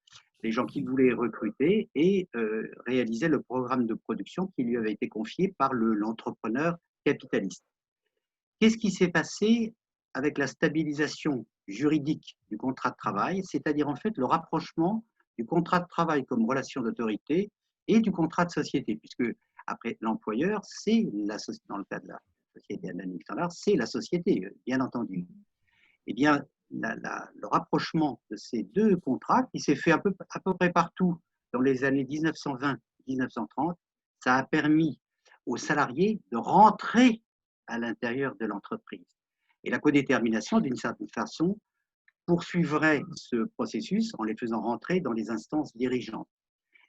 les gens qu'il voulait recruter et réalisait le programme de production qui lui avait été confié par l'entrepreneur capitaliste. Qu'est-ce qui s'est passé avec la stabilisation juridique du contrat de travail, c'est-à-dire en fait le rapprochement du contrat de travail comme relation d'autorité et du contrat de société, puisque après l'employeur, c'est la société, dans le cas de la société anonyme standard, c'est la société, bien entendu. Eh bien, le rapprochement de ces deux contrats, qui s'est fait à peu près partout dans les années 1920-1930, ça a permis aux salariés de rentrer à l'intérieur de l'entreprise. Et la codétermination, d'une certaine façon, poursuivrait ce processus en les faisant rentrer dans les instances dirigeantes.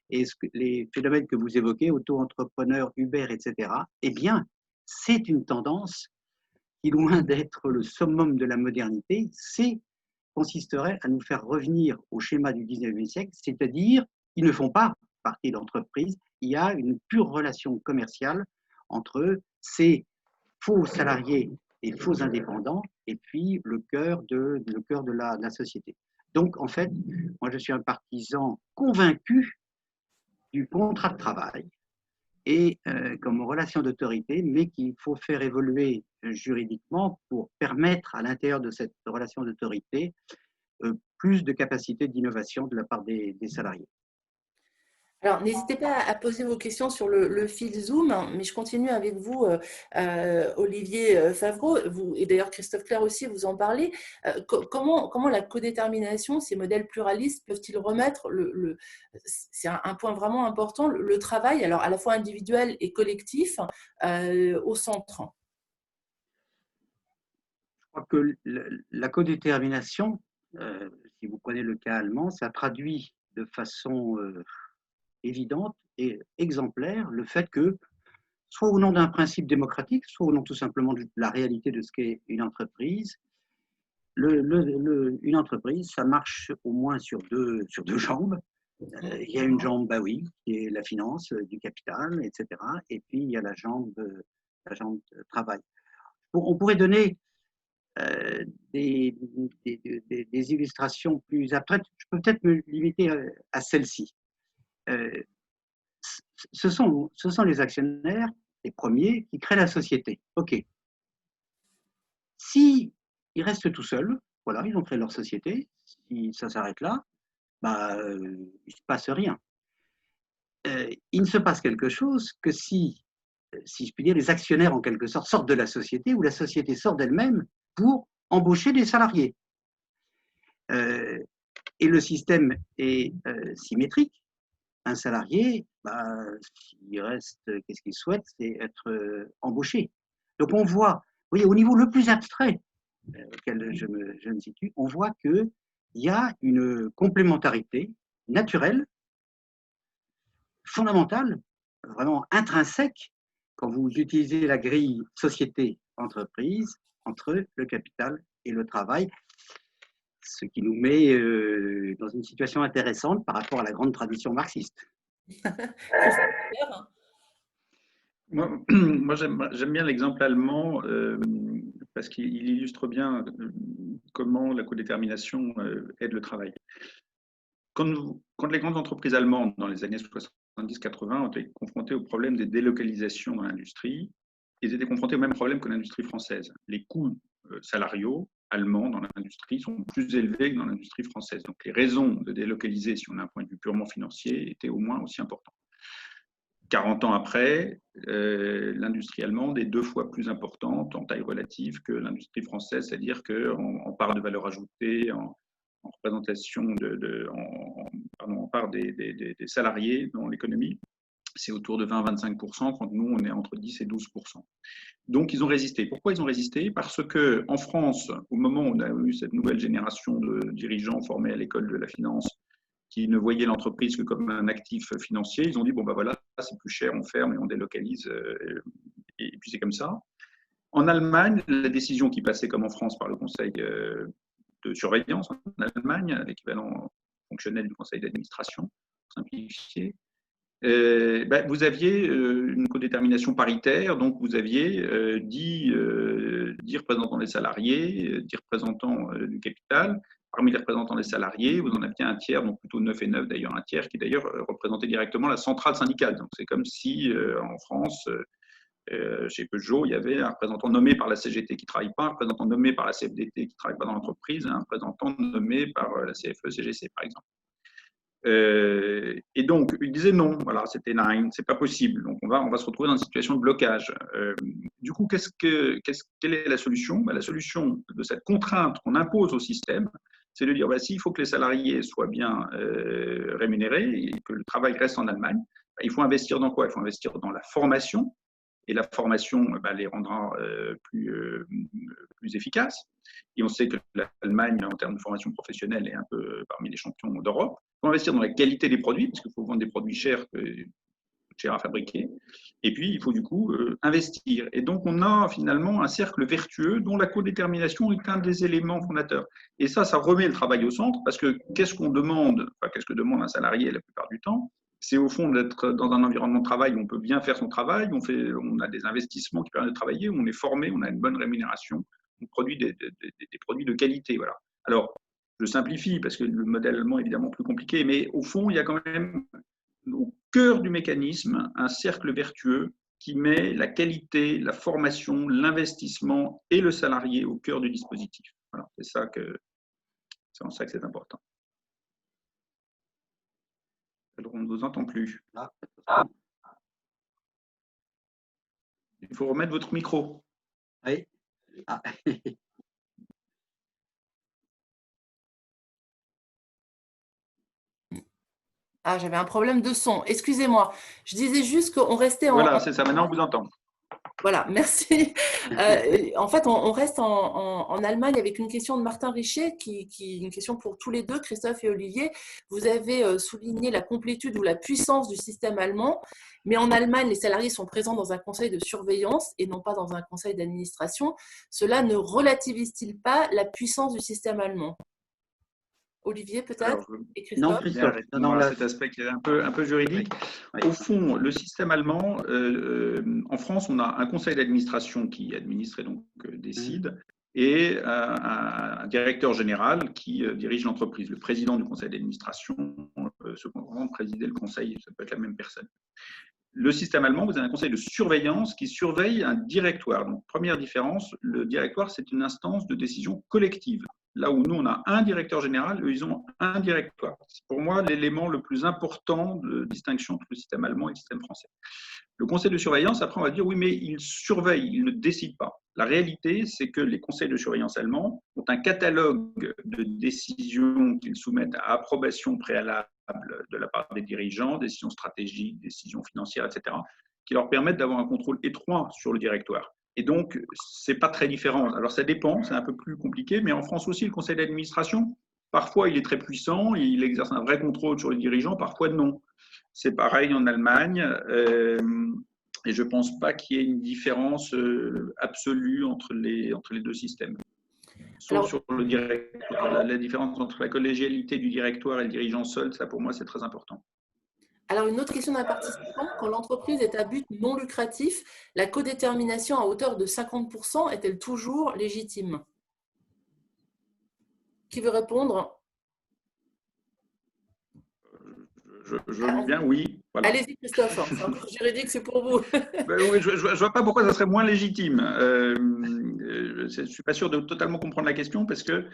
Et les phénomènes que vous évoquez, auto-entrepreneurs, Uber, etc., eh bien, c'est une tendance qui, loin d'être le summum de la modernité, consisterait à nous faire revenir au schéma du 19e siècle, c'est-à-dire qu'ils ne font pas partie d'entreprise, il y a une pure relation commerciale entre ces faux salariés et faux indépendants, et puis le cœur de la société. Donc, en fait, moi, je suis un partisan convaincu du contrat de travail et comme relation d'autorité, mais qu'il faut faire évoluer juridiquement pour permettre à l'intérieur de cette relation d'autorité plus de capacité d'innovation de la part des salariés. Alors, n'hésitez pas à poser vos questions sur le fil Zoom, mais je continue avec vous, Olivier Favreau, vous, et d'ailleurs Christophe Clerc aussi, vous en parlez. Comment la codétermination, ces modèles pluralistes, peuvent-ils remettre, c'est un point vraiment important, le travail, alors à la fois individuel et collectif, au centre? Je crois que la codétermination, si vous prenez le cas allemand, ça traduit de façon évidente et exemplaire le fait que, soit au nom d'un principe démocratique, soit au nom tout simplement de la réalité de ce qu'est une entreprise, une entreprise, ça marche au moins sur deux jambes. Il y a une jambe, bah oui, qui est la finance, du capital, etc. Et puis il y a la jambe travail. On pourrait donner des illustrations plus abstraites. Je peux peut-être me limiter à celle-ci. Ce sont les actionnaires, les premiers, qui créent la société. OK. Si ils restent tout seuls, voilà, ils ont créé leur société, si ça s'arrête là, bah, il ne se passe rien. Il ne se passe quelque chose que si je puis dire, les actionnaires en quelque sorte sortent de la société ou la société sort d'elle-même pour embaucher des salariés. Et le système est symétrique. Un salarié, bah, s'il reste, qu'est-ce qu'il souhaite, c'est être embauché. Donc on voit, vous voyez, au niveau le plus abstrait auquel je me situe, on voit qu'il y a une complémentarité naturelle, fondamentale, vraiment intrinsèque, quand vous utilisez la grille société-entreprise entre le capital et le travail, ce qui nous met dans une situation intéressante par rapport à la grande tradition marxiste. Moi j'aime bien l'exemple allemand parce qu'il illustre bien comment la codétermination aide le travail. Quand les grandes entreprises allemandes, dans les années 70-80, ont été confrontées au problème des délocalisations dans l'industrie, ils étaient confrontés au même problème que l'industrie française. Les coûts salariaux allemands dans l'industrie sont plus élevés que dans l'industrie française. Donc les raisons de délocaliser, si on a un point de vue purement financier, étaient au moins aussi importantes. 40 ans après, l'industrie allemande est 2 fois plus importante en taille relative que l'industrie française, c'est-à-dire qu'en part de valeur ajoutée, en représentation en part des salariés dans l'économie, c'est autour de 20-25%, quand nous, on est entre 10 et 12%. Donc, ils ont résisté. Pourquoi ils ont résisté? Parce qu'en France, au moment où on a eu cette nouvelle génération de dirigeants formés à l'école de la finance, qui ne voyaient l'entreprise que comme un actif financier, ils ont dit, bon, ben voilà, c'est plus cher, on ferme et on délocalise, et puis c'est comme ça. En Allemagne, la décision qui passait comme en France par le Conseil de surveillance en Allemagne, l'équivalent fonctionnel du conseil d'administration, simplifié, vous aviez une codétermination paritaire, donc vous aviez 10 représentants des salariés, 10 représentants du capital. Parmi les représentants des salariés, vous en aviez un tiers, donc plutôt 9 et 9 d'ailleurs, un tiers qui d'ailleurs représentait directement la centrale syndicale. Donc c'est comme si en France, chez Peugeot, il y avait un représentant nommé par la CGT qui ne travaille pas, un représentant nommé par la CFDT qui ne travaille pas dans l'entreprise, et un représentant nommé par la CFE-CGC par exemple. Et donc, il disait non, voilà, c'était nine, c'est pas possible. Donc, on va se retrouver dans une situation de blocage. Du coup, quelle est la solution? La solution de cette contrainte qu'on impose au système, c'est de dire, s'il faut que les salariés soient bien rémunérés et que le travail reste en Allemagne, il faut investir dans quoi? Il faut investir dans la formation, et la formation les rendra plus efficaces. Et on sait que l'Allemagne, en termes de formation professionnelle, est un peu parmi les champions d'Europe. Il faut investir dans la qualité des produits, parce qu'il faut vendre des produits chers à fabriquer. Et puis, il faut du coup investir. Et donc, on a finalement un cercle vertueux dont la codétermination est un des éléments fondateurs. Et ça remet le travail au centre, parce que qu'est-ce qu'on demande, qu'est-ce que demande un salarié la plupart du temps? C'est au fond d'être dans un environnement de travail où on peut bien faire son travail, on a des investissements qui permettent de travailler, où on est formé, on a une bonne rémunération, on produit des produits de qualité. Voilà. Alors, je simplifie parce que le modèle allemand est évidemment plus compliqué, mais au fond, il y a quand même au cœur du mécanisme un cercle vertueux qui met la qualité, la formation, l'investissement et le salarié au cœur du dispositif. Voilà, c'est en ça que c'est important. Alors, on ne vous entend plus. Il faut remettre votre micro. Oui. Ah, j'avais un problème de son. Excusez-moi. Je disais juste qu'on restait en… Voilà, c'est ça. Maintenant, on vous entend. Voilà, merci. En fait, on reste en Allemagne avec une question de Martin Richer, une question pour tous les deux, Christophe et Olivier. Vous avez souligné la complétude ou la puissance du système allemand, mais en Allemagne, les salariés sont présents dans un conseil de surveillance et non pas dans un conseil d'administration. Cela ne relativise-t-il pas la puissance du système allemand? Olivier, peut-être? Et Christophe? Non, Christophe. Non, cet aspect qui est un peu juridique. Oui. Au fond, le système allemand, en France, on a un conseil d'administration qui administre et donc décide, et un directeur général qui dirige l'entreprise. Le président du conseil d'administration se contente de présider le conseil, ça peut être la même personne. Le système allemand, vous avez un conseil de surveillance qui surveille un directoire. Donc, première différence, le directoire, c'est une instance de décision collective. Là où nous, on a un directeur général, eux, ils ont un directoire. C'est pour moi l'élément le plus important de distinction entre le système allemand et le système français. Le conseil de surveillance, après, on va dire, oui, mais il surveille, il ne décide pas. La réalité, c'est que les conseils de surveillance allemands ont un catalogue de décisions qu'ils soumettent à approbation préalable de la part des dirigeants, décisions stratégiques, décisions financières, etc., qui leur permettent d'avoir un contrôle étroit sur le directoire. Et donc, ce n'est pas très différent. Alors, ça dépend, c'est un peu plus compliqué, mais en France aussi, le conseil d'administration, parfois, il est très puissant, il exerce un vrai contrôle sur les dirigeants, parfois non. C'est pareil en Allemagne, et je ne pense pas qu'il y ait une différence absolue entre les deux systèmes. Sauf sur le directoire. La différence entre la collégialité du directoire et le dirigeant seul, ça pour moi, c'est très important. Alors, une autre question d'un participant, quand l'entreprise est à but non lucratif, la codétermination à hauteur de 50% est-elle toujours légitime? Qui veut répondre? Je veux bien, oui. Voilà. Allez-y, Christophe, c'est encore juridique, c'est pour vous. Ben oui, je ne vois pas pourquoi ça serait moins légitime. Je ne suis pas sûr de totalement comprendre la question parce que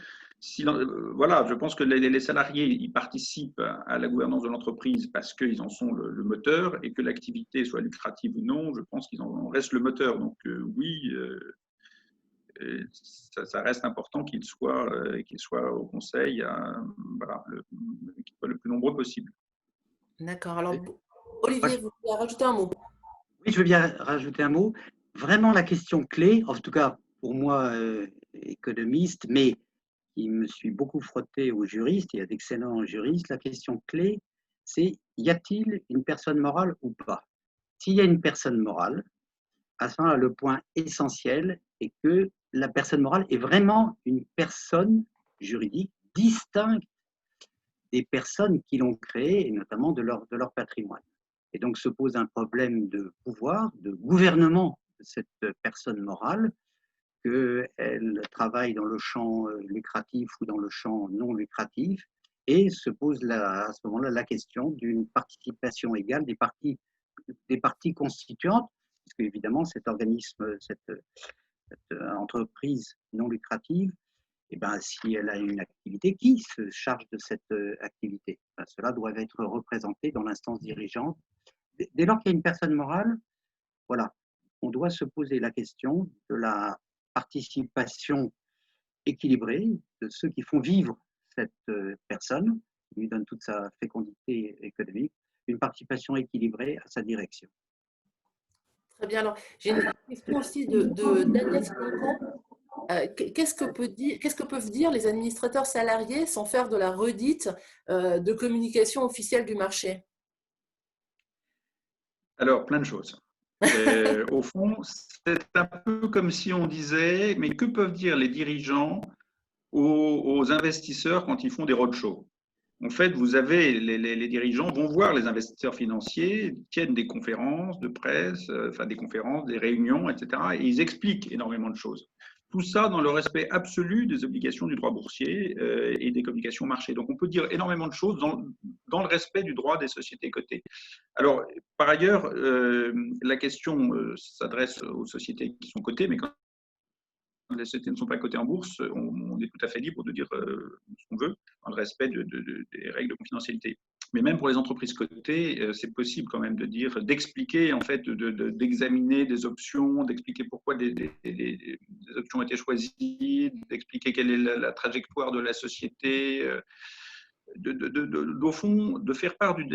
si, voilà, je pense que les salariés ils participent à la gouvernance de l'entreprise parce qu'ils en sont le moteur et que l'activité soit lucrative ou non, je pense qu'ils en restent le moteur. Donc oui, ça reste important qu'ils soient au conseil, voilà, qu'ils soient le plus nombreux possible. D'accord. Alors, Olivier, vous voulez rajouter un mot? Oui, je veux bien rajouter un mot. Vraiment, la question clé, en tout cas pour moi, économiste, mais qui me suis beaucoup frotté aux juristes, il y a d'excellents juristes, la question clé, c'est y a-t-il une personne morale ou pas? S'il y a une personne morale, à ce moment-là, le point essentiel est que la personne morale est vraiment une personne juridique distincte des personnes qui l'ont créée, et notamment de leur patrimoine. Et donc se pose un problème de pouvoir, de gouvernement de cette personne morale, qu'elle travaille dans le champ lucratif ou dans le champ non lucratif, et se pose à ce moment-là la question d'une participation égale des parties constituantes, puisque évidemment cet organisme, cette entreprise non lucrative, eh ben, si elle a une activité, qui se charge de cette activité? Ben, cela doit être représenté dans l'instance dirigeante. Dès lors qu'il y a une personne morale, voilà, on doit se poser la question de la participation équilibrée de ceux qui font vivre cette personne, qui lui donne toute sa fécondité économique, une participation équilibrée à sa direction. Très bien. Alors, j'ai une question aussi d'Agnès Cancan. Qu'est-ce que peuvent dire les administrateurs salariés sans faire de la redite de communication officielle du marché? Alors, plein de choses. Au fond, c'est un peu comme si on disait, mais que peuvent dire les dirigeants aux investisseurs quand ils font des roadshows? En fait, vous avez les dirigeants vont voir les investisseurs financiers, tiennent des conférences de presse, enfin des conférences, des réunions, etc. Et ils expliquent énormément de choses. Tout ça dans le respect absolu des obligations du droit boursier et des communications marché. Donc on peut dire énormément de choses dans le respect du droit des sociétés cotées. Alors, par ailleurs, la question s'adresse aux sociétés qui sont cotées, mais quand les sociétés ne sont pas cotées en bourse, on est tout à fait libre de dire ce qu'on veut, dans le respect des règles de confidentialité. Mais même pour les entreprises cotées, c'est possible quand même de dire, d'expliquer en fait, d'examiner des options, d'expliquer pourquoi des options ont été choisies, d'expliquer quelle est la trajectoire de la société. Au fond, de faire part du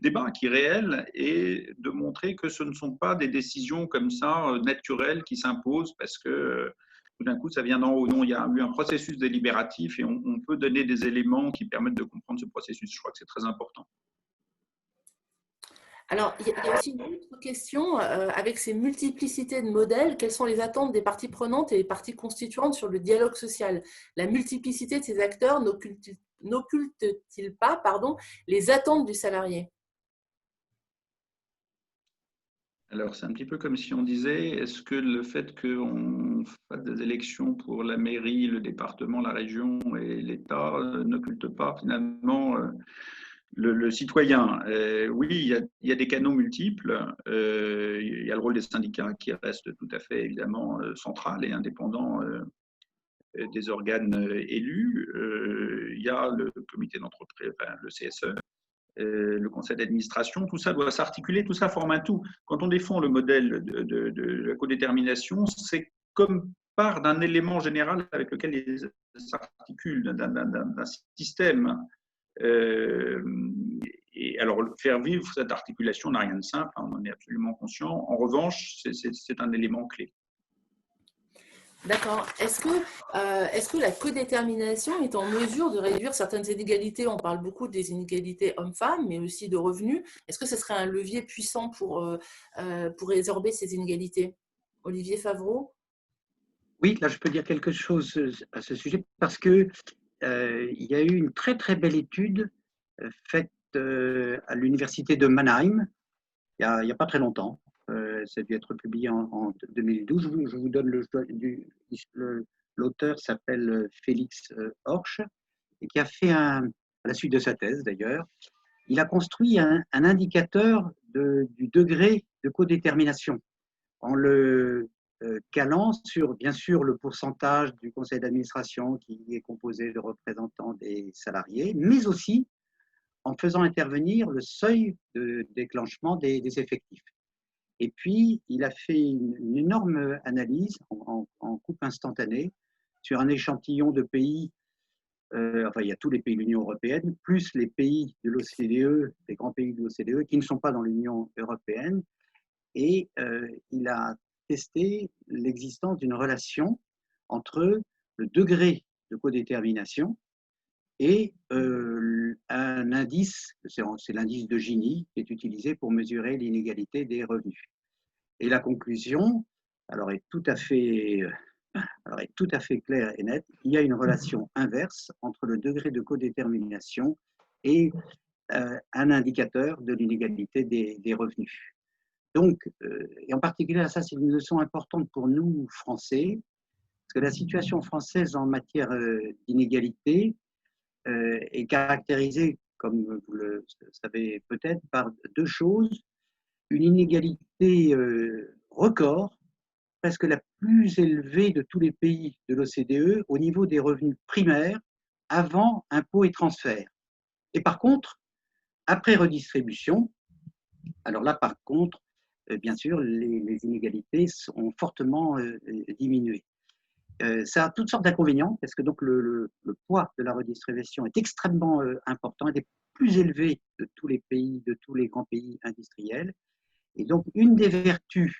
débat qui est réel et de montrer que ce ne sont pas des décisions comme ça naturelles qui s'imposent parce que tout d'un coup ça vient d'en haut. Non, il y a eu un processus délibératif et on peut donner des éléments qui permettent de comprendre ce processus. Je crois que c'est très important. Alors, il y a aussi une autre question, avec ces multiplicités de modèles, quelles sont les attentes des parties prenantes et des parties constituantes sur le dialogue social? La multiplicité de ces acteurs n'occulte-t-il pas, les attentes du salarié? Alors, c'est un petit peu comme si on disait, est-ce que le fait qu'on fasse des élections pour la mairie, le département, la région et l'État n'occulte pas finalement le citoyen? Oui, il y a des canaux multiples. Il y a le rôle des syndicats qui reste tout à fait évidemment central et indépendant des organes élus. Il y a le comité d'entreprise, enfin, le CSE, le conseil d'administration, tout ça doit s'articuler, tout ça forme un tout. Quand on défend le modèle de la codétermination, c'est comme part d'un élément général avec lequel il s'articule, d'un système. Et alors, faire vivre cette articulation n'a rien de simple, on en est absolument conscient. En revanche, c'est un élément clé. D'accord. Est-ce que la codétermination est en mesure de réduire certaines inégalités? On parle beaucoup des inégalités hommes-femmes, mais aussi de revenus. Est-ce que ce serait un levier puissant pour résorber ces inégalités? Olivier Favreau? Oui, là je peux dire quelque chose à ce sujet parce que il y a eu une très très belle étude faite à l'université de Mannheim il y a pas très longtemps. Ça a dû être publié en 2012. Je vous donne l'auteur s'appelle Félix Horsch et qui a fait à la suite de sa thèse d'ailleurs, il a construit un indicateur du degré de codétermination en le calant sur, bien sûr, le pourcentage du conseil d'administration qui est composé de représentants des salariés, mais aussi en faisant intervenir le seuil de déclenchement des effectifs. Et puis, il a fait une énorme analyse en coupe instantanée sur un échantillon de pays, enfin, il y a tous les pays de l'Union européenne, plus les pays de l'OCDE, les grands pays de l'OCDE qui ne sont pas dans l'Union européenne. Et il a testé l'existence d'une relation entre le degré de codétermination et un indice, c'est l'indice de Gini, qui est utilisé pour mesurer l'inégalité des revenus. Et la conclusion, alors est tout à fait claire et nette. Il y a une relation inverse entre le degré de codétermination et un indicateur de l'inégalité des revenus. Donc, et en particulier, ça c'est une leçon importante pour nous, Français, parce que la situation française en matière d'inégalité est caractérisée, comme vous le savez peut-être, par deux choses. Une inégalité record, presque la plus élevée de tous les pays de l'OCDE au niveau des revenus primaires avant impôts et transferts. Et par contre, après redistribution, alors là par contre, bien sûr, les inégalités ont fortement diminué. Ça a toutes sortes d'inconvénients, parce que donc le poids de la redistribution est extrêmement important, il est plus élevé de tous les pays, de tous les grands pays industriels. Et donc, une des vertus,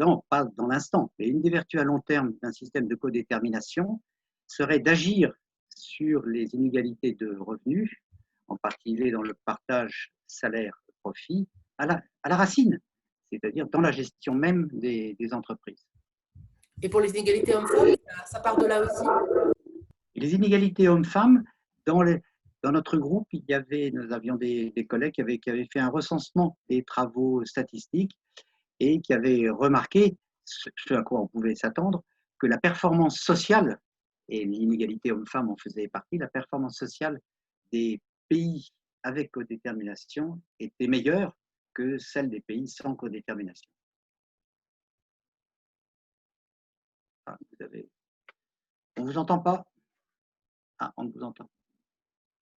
non, pas dans l'instant, mais une des vertus à long terme d'un système de codétermination serait d'agir sur les inégalités de revenus, en particulier dans le partage salaire-profit, à la racine, c'est-à-dire dans la gestion même des entreprises. Et pour les inégalités hommes-femmes, ça part de là aussi? Et les inégalités hommes-femmes, dans notre groupe, nous avions des collègues qui avaient fait un recensement des travaux statistiques et qui avaient remarqué, ce à quoi on pouvait s'attendre, que la performance sociale, et l'inégalité hommes-femmes en faisait partie, la performance sociale des pays avec codétermination était meilleure que celle des pays sans codétermination. Ah, on ne vous entend pas? Ah, on ne vous entend.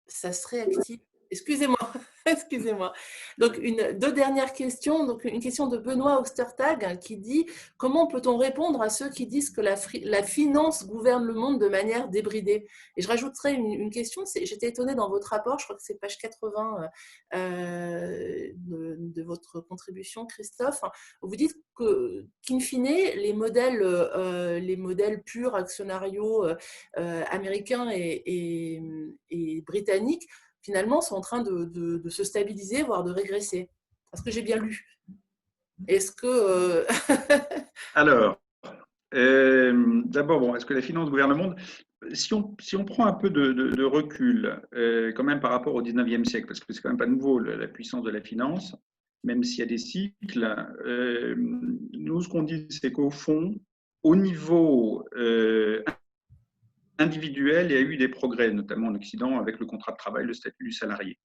Ça se réactive. Excusez-moi, excusez-moi. Donc, deux dernières questions. Donc, une question de Benoît Ostertag qui dit « Comment peut-on répondre à ceux qui disent que la finance gouverne le monde de manière débridée ?» Et je rajouterai une question. J'étais étonnée dans votre rapport, je crois que c'est page 80 de votre contribution, Christophe, où vous dites qu'in fine, les modèles purs actionnariaux américains et britanniques finalement, sont en train de se stabiliser, voire de régresser. Est-ce que j'ai bien lu? Est-ce que… Alors, d'abord, est-ce que la finance gouverne le monde? Si on prend un peu de recul, quand même par rapport au 19e siècle, parce que c'est quand même pas nouveau la puissance de la finance, même s'il y a des cycles, nous, ce qu'on dit, c'est qu'au fond, au niveau individuel, il y a eu des progrès, notamment en Occident, avec le contrat de travail, le statut du salarié.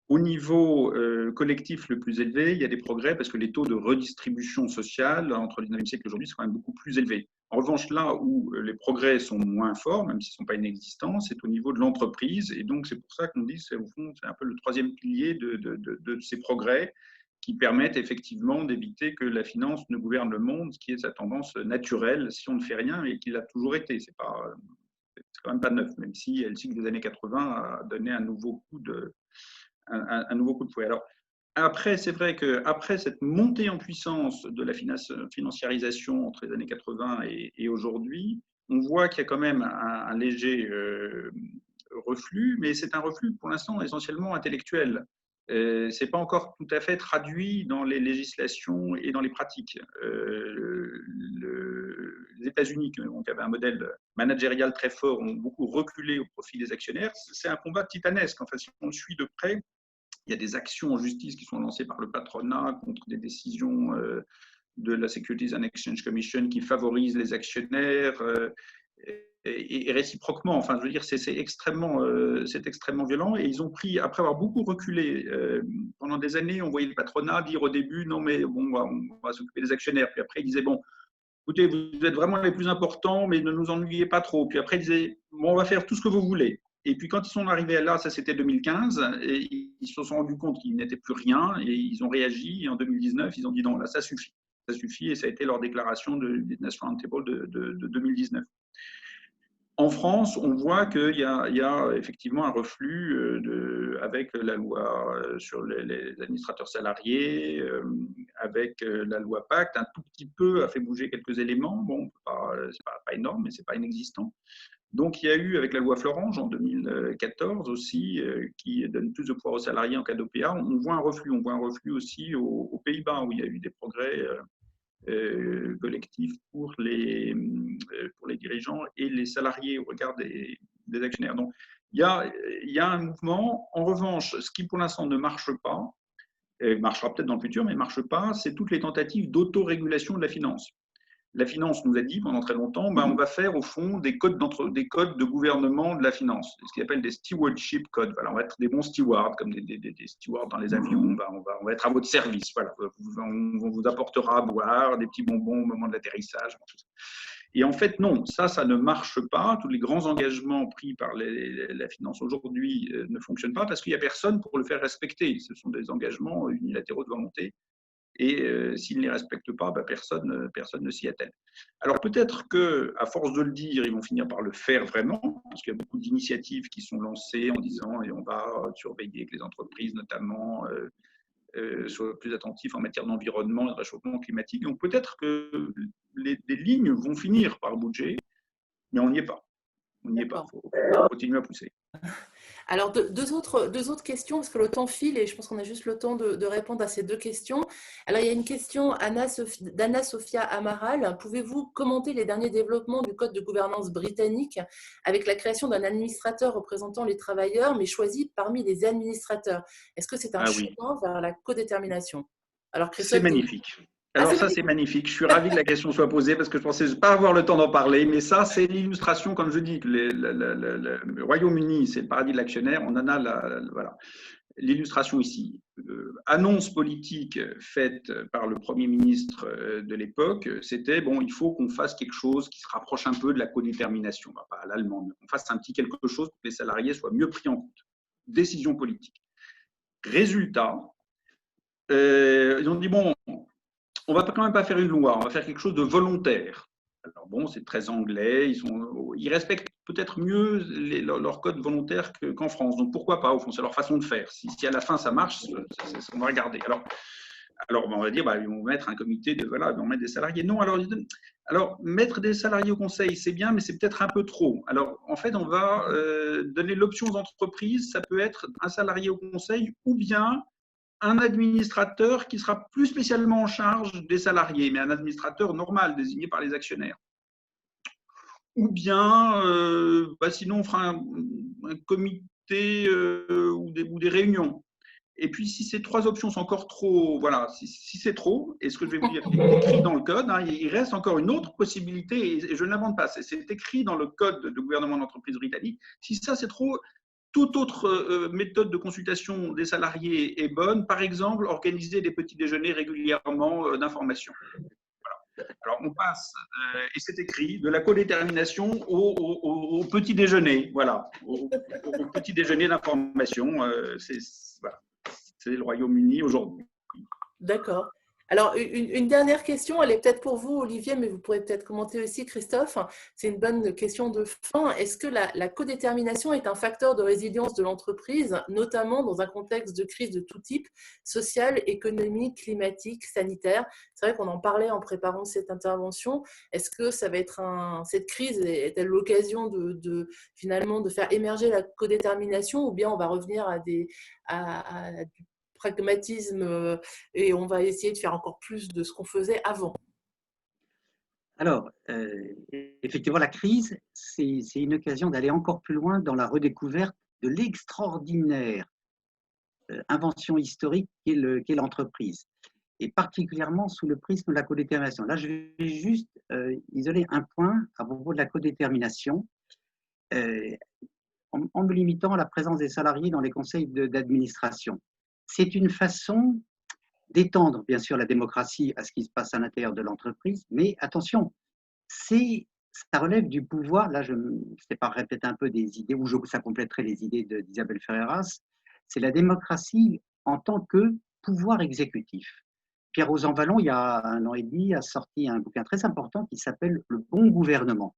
Au niveau collectif le plus élevé, il y a des progrès parce que les taux de redistribution sociale entre le 19e siècle et aujourd'hui sont quand même beaucoup plus élevés. En revanche, là où les progrès sont moins forts, même s'ils ne sont pas inexistants, c'est au niveau de l'entreprise. Et donc, c'est pour ça qu'on dit que au fond, c'est un peu le troisième pilier de ces progrès qui permettent effectivement d'éviter que la finance ne gouverne le monde, ce qui est sa tendance naturelle si on ne fait rien et qui l'a toujours été. C'est quand même pas neuf, même si le cycle des années 80 a donné un nouveau coup de fouet. Alors, après, c'est vrai qu'après cette montée en puissance de la financiarisation entre les années 80 et aujourd'hui, on voit qu'il y a quand même un léger reflux, mais c'est un reflux pour l'instant essentiellement intellectuel. Ce n'est pas encore tout à fait traduit dans les législations et dans les pratiques. Les États-Unis, qui avaient un modèle managérial très fort, ont beaucoup reculé au profit des actionnaires. C'est un combat titanesque. Enfin, si on le suit de près, il y a des actions en justice qui sont lancées par le patronat contre des décisions de la Securities and Exchange Commission qui favorisent les actionnaires. et réciproquement. Enfin, je veux dire, c'est extrêmement violent. Et ils ont pris, après avoir beaucoup reculé pendant des années, on voyait le patronat dire au début, non mais bon, on va s'occuper des actionnaires. Puis après, ils disaient, bon, écoutez, vous êtes vraiment les plus importants, mais ne nous ennuyez pas trop. Puis après, ils disaient, bon, on va faire tout ce que vous voulez. Et puis quand ils sont arrivés là, ça c'était 2015, et ils se sont rendus compte qu'ils n'étaient plus rien, et ils ont réagi. Et en 2019, ils ont dit non, là, ça suffit. Ça suffit, et ça a été leur déclaration de Business Roundtable de 2019. En France, on voit qu'il y a effectivement un reflux avec la loi sur les administrateurs salariés, avec la loi Pacte, un tout petit peu a fait bouger quelques éléments. Bon, c'est pas énorme, mais c'est pas inexistant. Donc, il y a eu, avec la loi Florange en 2014 aussi, qui donne plus de pouvoir aux salariés en cas d'OPA, on voit un reflux. On voit un reflux aussi aux Pays-Bas, où il y a eu des progrès collectifs pour les dirigeants et les salariés au regard des actionnaires. Donc, il y a un mouvement. En revanche, ce qui pour l'instant ne marche pas, et marchera peut-être dans le futur, mais ne marche pas, c'est toutes les tentatives d'autorégulation de la finance. La finance nous a dit pendant très longtemps, on va faire au fond des codes de gouvernement de la finance, ce qu'ils appellent des stewardship codes. Voilà, on va être des bons stewards, comme des stewards dans les avions. On va être à votre service. Voilà, on vous apportera à boire, des petits bonbons au moment de l'atterrissage. Et en fait, non, ça ne marche pas. Tous les grands engagements pris par la finance aujourd'hui ne fonctionnent pas parce qu'il n'y a personne pour le faire respecter. Ce sont des engagements unilatéraux de volonté. Et s'ils ne les respectent pas, personne ne s'y attelle. Alors peut-être qu'à force de le dire, ils vont finir par le faire vraiment, parce qu'il y a beaucoup d'initiatives qui sont lancées en disant et on va surveiller que les entreprises notamment soient plus attentifs en matière d'environnement et de réchauffement climatique. Donc peut-être que des lignes vont finir par bouger, mais on n'y est pas. On n'y est pas. Il faut continuer à pousser. Alors, deux autres questions, parce que le temps file et je pense qu'on a juste le temps de répondre à ces deux questions. Alors, il y a une question d'Anna Sophia Amaral. Pouvez-vous commenter les derniers développements du code de gouvernance britannique avec la création d'un administrateur représentant les travailleurs, mais choisi parmi les administrateurs? Est-ce que c'est un chemin vers la codétermination? Alors, Christophe, c'est magnifique. Alors ça, c'est magnifique. Je suis ravi que la question soit posée parce que je pensais pas avoir le temps d'en parler. Mais ça, c'est l'illustration, comme je dis, que le Royaume-Uni, c'est le paradis de l'actionnaire. On en a voilà, l'illustration ici. Annonce politique faite par le Premier ministre de l'époque, c'était bon, il faut qu'on fasse quelque chose qui se rapproche un peu de la codétermination, pas à l'allemande, qu'on fasse un petit quelque chose pour que les salariés soient mieux pris en compte. Décision politique. Résultat, ils ont dit bon, on va quand même pas faire une loi, on va faire quelque chose de volontaire. Alors bon, c'est très anglais, ils respectent peut-être mieux leur code volontaire qu'en France. Donc pourquoi pas, au fond, c'est leur façon de faire. Si à la fin ça marche, c'est ce qu'on va regarder. Alors on va dire, ils vont mettre un comité, ils vont mettre des salariés. Non, alors mettre des salariés au conseil, c'est bien, mais c'est peut-être un peu trop. Alors en fait, on va donner l'option aux entreprises, ça peut être un salarié au conseil ou bien un administrateur qui sera plus spécialement en charge des salariés, mais un administrateur normal désigné par les actionnaires. Ou bien, sinon, on fera un comité ou des réunions. Et puis, si ces trois options sont encore trop, voilà, si c'est trop, et ce que je vais vous dire est écrit dans le code, il reste encore une autre possibilité, et je ne l'invente pas, c'est écrit dans le code de gouvernement d'entreprise britannique. Si ça, c'est trop, toute autre méthode de consultation des salariés est bonne. Par exemple, organiser des petits déjeuners régulièrement d'information. Voilà. Alors, on passe, et c'est écrit, de la codétermination au petit déjeuner. Voilà, au petit déjeuner d'information. C'est le Royaume-Uni aujourd'hui. D'accord. Alors, une dernière question, elle est peut-être pour vous, Olivier, mais vous pourrez peut-être commenter aussi, Christophe. C'est une bonne question de fin. Est-ce que la codétermination est un facteur de résilience de l'entreprise, notamment dans un contexte de crise de tout type, sociale, économique, climatique, sanitaire? C'est vrai qu'on en parlait en préparant cette intervention. Est-ce que ça va être cette crise est-elle l'occasion finalement de faire émerger la codétermination, ou bien on va revenir à du pragmatisme et on va essayer de faire encore plus de ce qu'on faisait avant? Alors, effectivement, la crise, c'est une occasion d'aller encore plus loin dans la redécouverte de l'extraordinaire invention historique qu'est l'entreprise. et particulièrement sous le prisme de la codétermination. Là, je vais juste isoler un point à propos de la codétermination, en me limitant à la présence des salariés dans les conseils d'administration. C'est une façon d'étendre, bien sûr, la démocratie à ce qui se passe à l'intérieur de l'entreprise, mais attention, ça relève du pouvoir. Là, je ne sais pas répéter un peu des idées, ou ça compléterait les idées d'Isabelle Ferreras. C'est la démocratie en tant que pouvoir exécutif. Pierre Rosanvallon, il y a 1 an et demi, a sorti un bouquin très important qui s'appelle Le bon gouvernement.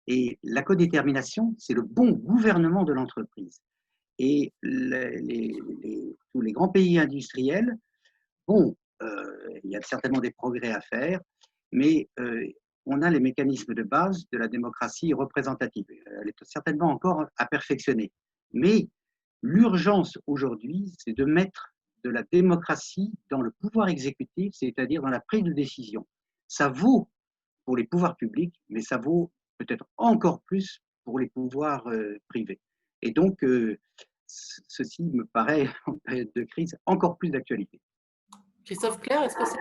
Et la codétermination, c'est le bon gouvernement de l'entreprise. Et tous les grands pays industriels, bon, il y a certainement des progrès à faire, mais on a les mécanismes de base de la démocratie représentative. Elle est certainement encore à perfectionner. Mais l'urgence aujourd'hui, c'est de mettre de la démocratie dans le pouvoir exécutif, c'est-à-dire dans la prise de décision. Ça vaut pour les pouvoirs publics, mais ça vaut peut-être encore plus pour les pouvoirs privés. Et donc, ceci me paraît, en période de crise, encore plus d'actualité. Christophe Clair, est-ce que c'est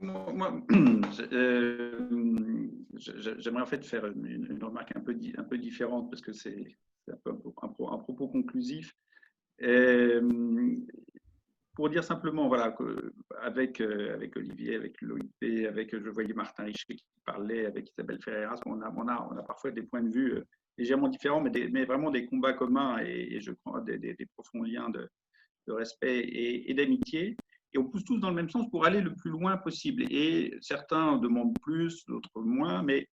Moi, j'aimerais en fait faire une remarque un peu différente parce que c'est un propos conclusif. Pour dire simplement, voilà, avec Olivier, avec Loïc, je voyais Martin Richer qui parlait, avec Isabelle Ferreras, on a parfois des points de vue légèrement différents, mais vraiment des combats communs et je crois des profonds liens de respect et d'amitié. Et on pousse tous dans le même sens pour aller le plus loin possible. Et certains demandent plus, d'autres moins, mais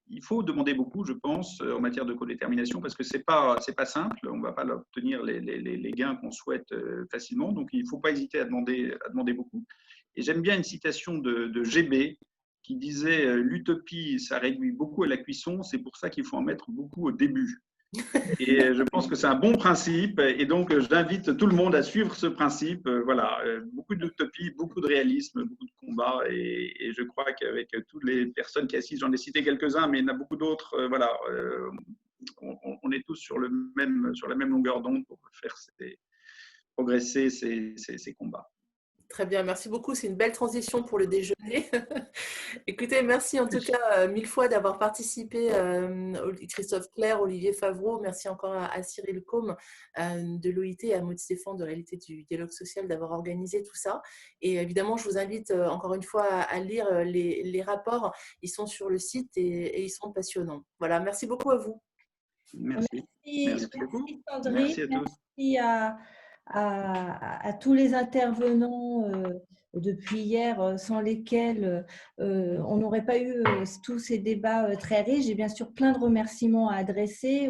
il faut demander beaucoup, je pense, en matière de codétermination, parce que c'est pas simple. On ne va pas obtenir les gains qu'on souhaite facilement. Donc, il ne faut pas hésiter à demander beaucoup. Et j'aime bien une citation de GB qui disait « L'utopie, ça réduit beaucoup à la cuisson, c'est pour ça qu'il faut en mettre beaucoup au début ». Et je pense que c'est un bon principe. Et donc, j'invite tout le monde à suivre ce principe. Voilà, beaucoup d'utopie, beaucoup de réalisme, beaucoup de combat. Et je crois qu'avec toutes les personnes qui assistent, j'en ai cité quelques-uns, mais il y en a beaucoup d'autres. Voilà, on est tous sur la même longueur d'onde pour faire progresser ces combats. Très bien, merci beaucoup. C'est une belle transition pour le déjeuner. Écoutez, merci en tout cas 1000 fois d'avoir participé, Christophe Clair, Olivier Favreau. Merci encore à Cyril Combe de l'OIT et à Maud Stéphane de Réalité du dialogue social d'avoir organisé tout ça. Et évidemment, je vous invite encore une fois à lire les rapports. Ils sont sur le site et ils sont passionnants. Voilà, merci beaucoup à vous. Merci. Merci beaucoup. Sandrine. Merci à tous. Merci à tous les intervenants depuis hier, sans lesquels on n'aurait pas eu tous ces débats très riches. J'ai bien sûr plein de remerciements à adresser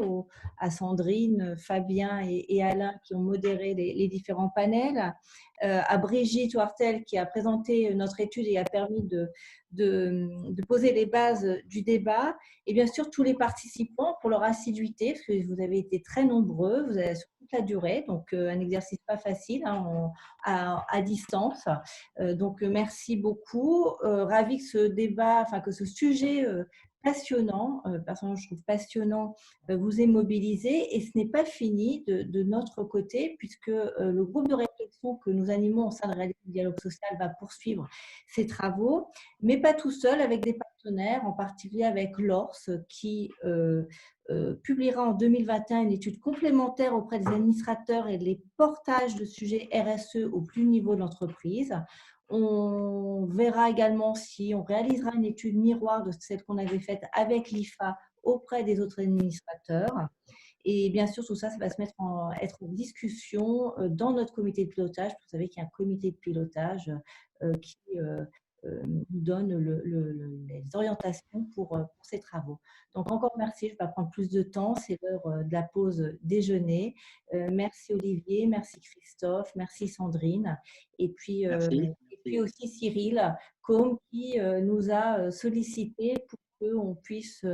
à Sandrine, Fabien et Alain qui ont modéré les différents panels, à Brigitte Wartel qui a présenté notre étude et a permis de poser les bases du débat, et bien sûr tous les participants pour leur assiduité, parce que vous avez été très nombreux, vous avez sur toute la durée, donc un exercice pas facile à distance. Donc merci beaucoup. Ravi que ce débat, enfin que ce sujet passionnant, personnellement je trouve passionnant, vous ait mobilisé, et ce n'est pas fini de notre côté, puisque le groupe de réflexion que nous animons au sein de Réalité du dialogue social va poursuivre ses travaux, mais pas tout seul, avec des partenaires, en particulier avec l'ORS, qui publiera en 2021 une étude complémentaire auprès des administrateurs et les portages de sujets RSE au plus haut niveau de l'entreprise. On verra également si on réalisera une étude miroir de celle qu'on avait faite avec l'IFA auprès des autres administrateurs. Et bien sûr, tout ça, ça va se être en discussion dans notre comité de pilotage. Vous savez qu'il y a un comité de pilotage qui nous donne les orientations pour ces travaux. Donc, encore merci. Je ne vais pas prendre plus de temps. C'est l'heure de la pause déjeuner. Merci Olivier, merci Christophe, merci Sandrine. Et puis, aussi Cyril Combe qui nous a sollicité pour qu'on puisse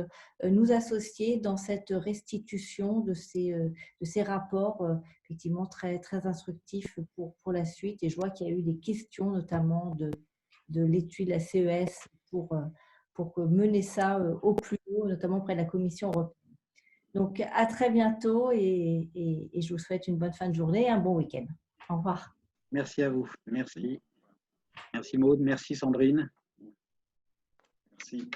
nous associer dans cette restitution de ces rapports effectivement très, très instructifs pour la suite. Et je vois qu'il y a eu des questions notamment de l'étude de la CES pour mener ça au plus haut, notamment auprès de la Commission européenne. Donc, à très bientôt et je vous souhaite une bonne fin de journée et un bon week-end. Au revoir. Merci à vous. Merci. Merci Maude, merci Sandrine. Merci.